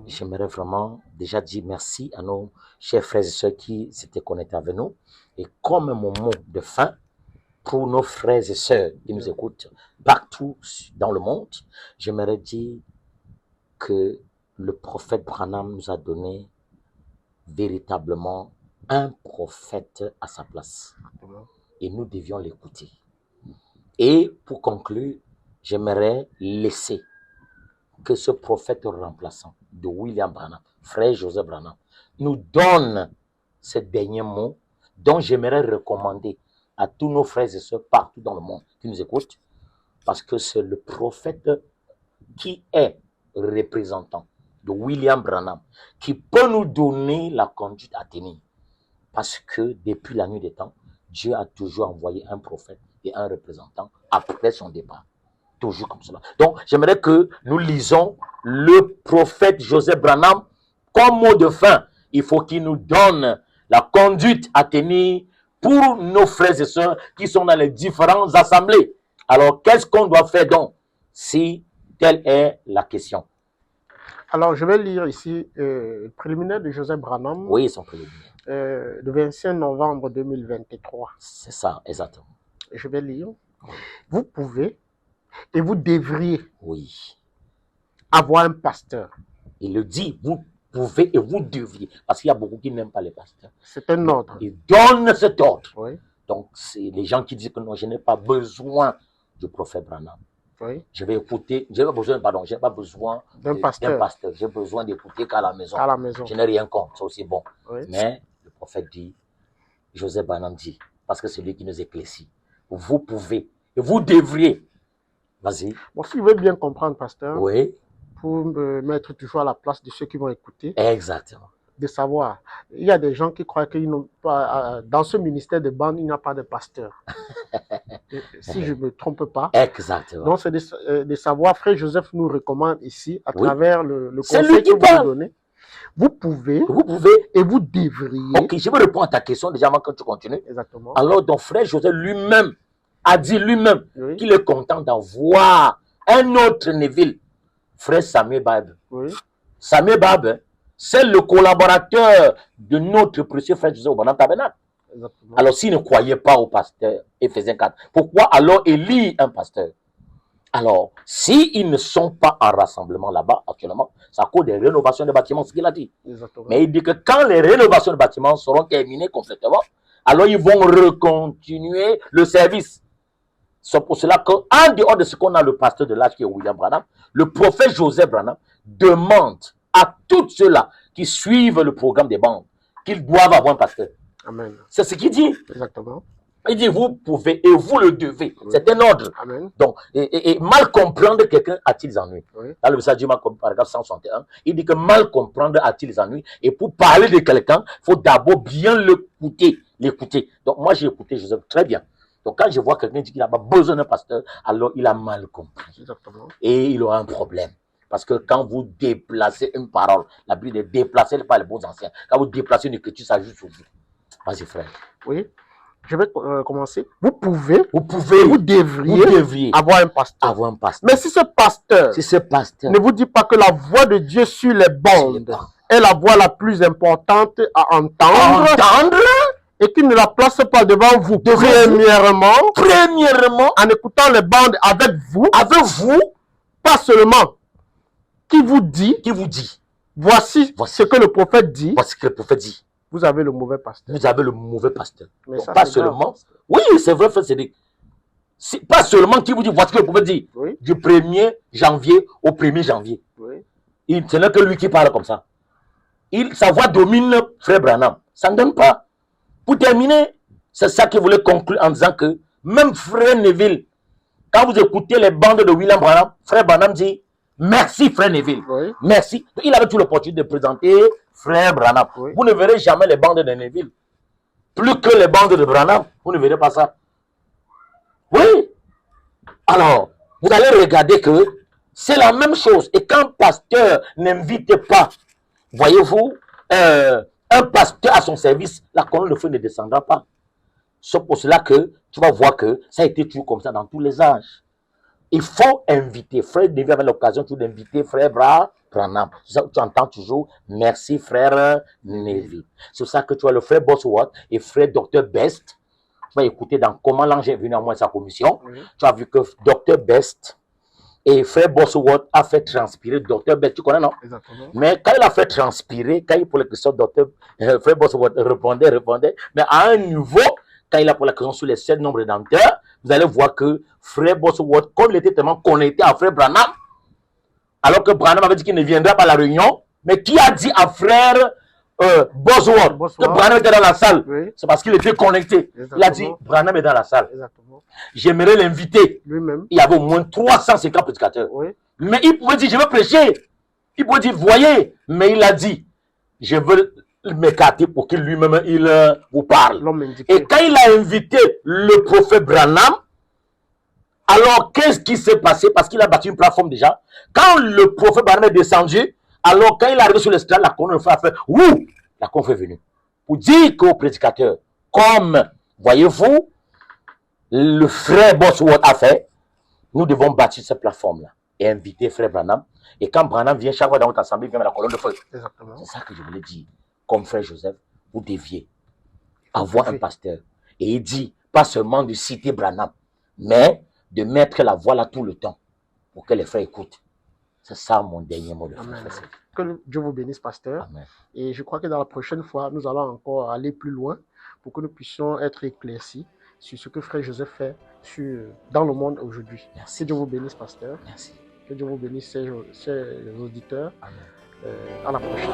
j'aimerais vraiment déjà dire merci à nos chers frères et sœurs qui s'étaient connectés avec nous. Et comme un mot de fin, pour nos frères et sœurs qui nous écoutent partout dans le monde, j'aimerais dire que le prophète Branham nous a donné véritablement un prophète à sa place. Et nous devions l'écouter. Et pour conclure, j'aimerais laisser que ce prophète remplaçant de William Branham, frère Joseph Branham, nous donne ce dernier mot dont j'aimerais recommander à tous nos frères et sœurs partout dans le monde qui nous écoutent, parce que c'est le prophète qui est représentant de William Branham qui peut nous donner la conduite à tenir. Parce que depuis la nuit des temps, Dieu a toujours envoyé un prophète et un représentant après son départ. Toujours comme cela. Donc, j'aimerais que nous lisons le prophète Joseph Branham comme mot de fin. Il faut qu'il nous donne la conduite à tenir pour nos frères et sœurs qui sont dans les différentes assemblées. Alors, qu'est-ce qu'on doit faire donc si telle est la question? Alors, je vais lire ici le préliminaire de Joseph Branham. Oui, son préliminaire. Le 25 novembre 2023. C'est ça, exactement. Je vais lire. Vous pouvez et vous devriez avoir un pasteur. Il le dit, vous pouvez et vous devriez. Parce qu'il y a beaucoup qui n'aiment pas les pasteurs. C'est un ordre. Il donne cet ordre. Oui. Donc, c'est les gens qui disent que non, je n'ai pas besoin du prophète Branham. Oui. Je vais écouter, je n'ai pas besoin d'un pasteur. J'ai besoin d'écouter qu'à la maison. À la maison. Je n'ai rien contre, c'est aussi bon. Oui. Mais le prophète dit, Joseph Branham dit, parce que c'est lui qui nous éclaircit. Vous pouvez et vous devriez. Vas-y. Bon, si vous voulez bien comprendre, pasteur, oui, pour me mettre toujours à la place de ceux qui vont écouter. Exactement. de savoir. Il y a des gens qui croient qu'ils n'ont pas, dans ce ministère de bande, il n'y a pas de pasteur. Si je ne me trompe pas. Exactement. Donc, c'est de savoir, Frère Joseph nous recommande ici, à Oui. travers le C'est conseil lui qui que vous parle. nous donnez. Vous pouvez et vous devriez. Ok, je vais répondre à ta question déjà avant que tu continues. Exactement. Alors, donc, Frère Joseph lui-même a dit lui-même Oui. qu'il est content d'avoir un autre Neville, Frère Samuel Barbe. Oui. Samuel Barbe, c'est le collaborateur de notre précieux Frère Joseph au Bonham Tabernacle. Exactement. Alors, s'il ne croyait pas au pasteur, Éphésiens 4, pourquoi alors élire un pasteur? Alors, s'ils ne sont pas en rassemblement là-bas actuellement, c'est à cause des rénovations des bâtiments, ce qu'il a dit. Exactement. Mais il dit que quand les rénovations des bâtiments seront terminées complètement, alors ils vont recontinuer le service. C'est pour cela qu'en dehors de ce qu'on a le pasteur de l'âge qui est William Branham, le prophète Joseph Branham demande à tous ceux-là qui suivent le programme des bandes qu'ils doivent avoir un pasteur. Amen. C'est ce qu'il dit. Exactement. Il dit, vous pouvez et vous le devez. Oui. C'est un ordre. Amen. Donc, et mal comprendre quelqu'un a-t-il des ennuis. Oui. Dans le message du paragraphe 161, il dit que mal comprendre a-t-il des ennuis. Et pour parler de quelqu'un, il faut d'abord bien l'écouter. Donc, moi, j'ai écouté Joseph très bien. Donc, quand je vois quelqu'un dire qu'il n'a pas besoin d'un pasteur, alors il a mal compris. Exactement. Et il aura un problème. Parce que quand vous déplacez une parole, la Bible est déplacée par les bons anciens. Quand vous déplacez une écriture, ça joue sur vous. Vas-y, frère. Oui. Je vais commencer. Vous pouvez, vous devriez avoir un pasteur. Mais si ce pasteur, ne vous dit pas que la voix de Dieu sur les bandes est la voix la plus importante à entendre, et qu'il ne la place pas devant vous, premièrement, en écoutant les bandes avec vous, pas seulement, qui vous dit, voici ce que le prophète dit, vous avez le mauvais pasteur. Mais ça, pas seulement. Oui, c'est vrai, c'est pas seulement qui vous dit, voici ce que le prophète dit. Oui. Du 1er janvier au 1er janvier. Oui. Ce n'est que lui qui parle comme ça. Sa voix domine Frère Branham. Ça ne donne pas. Pour terminer, c'est ça qu'il voulait conclure en disant que même Frère Neville, quand vous écoutez les bandes de William Branham, Frère Branham dit merci Frère Neville. Oui. Merci. Il avait tout l'opportunité de présenter Frère Branham. Oui. Vous ne verrez jamais les bandes de Neville. Plus que les bandes de Branham, vous ne verrez pas ça. Oui. Alors, vous allez regarder que c'est la même chose. Et quand un pasteur n'invite pas, voyez-vous, un pasteur à son service, la colonne de feu ne descendra pas. C'est pour cela que tu vas voir que ça a été toujours comme ça dans tous les âges. Il faut inviter. Frère David avait l'occasion d'inviter Frère Branham. Tu entends toujours merci Frère Neville. C'est pour ça que tu as le Frère Bosworth et Frère Dr Best. Tu vas écouter dans comment l'ange est venu à moi sa commission. Oui. Tu as vu que Dr Best et Frère Bosworth a fait transpirer Dr Best. Tu connais, non? Exactement. Mais quand il a fait transpirer, quand il posait la question, Frère Bosworth répondait. Mais à un niveau, quand il a posé la question sur les 7 nombres rédempteurs, vous allez voir que Frère Bosworth, comme il était tellement connecté à Frère Branham, alors que Branham avait dit qu'il ne viendrait pas à la réunion, mais qui a dit à Frère Bosworth que Branham était dans la salle? Oui. C'est parce qu'il était connecté. Exactement. Il a dit, Branham est dans la salle. J'aimerais l'inviter. Lui-même. Il y avait au moins 350 prédicateurs. Oui. Mais il pouvait dire, je veux prêcher. Il pouvait dire, voyez. Mais il a dit, je veux m'écarter pour qu'il lui-même vous parle. Et quand il a invité le prophète Branham, alors qu'est-ce qui s'est passé? Parce qu'il a battu une plateforme déjà. Quand le prophète Branham est descendu, alors quand il est arrivé sur l'estrade, la colonne a fait ouh, la colonne est venue. Pour dire qu'au prédicateur, comme, voyez-vous, le frère Bosworth a fait, nous devons bâtir cette plateforme-là et inviter frère Branham. Et quand Branham vient chaque fois dans votre assemblée, il vient à la colonne de feu. C'est ça que je voulais dire. Comme frère Joseph, vous deviez avoir un pasteur. Et il dit, pas seulement de citer Branham, mais de mettre la voix là tout le temps pour que les frères écoutent. C'est ça mon dernier mot de frère. Que Dieu vous bénisse, pasteur. Amen. Et je crois que dans la prochaine fois, nous allons encore aller plus loin pour que nous puissions être éclaircis sur ce que frère Joseph fait dans le monde aujourd'hui. Que Dieu vous bénisse, pasteur. Merci. Que Dieu vous bénisse, ses auditeurs. À la prochaine.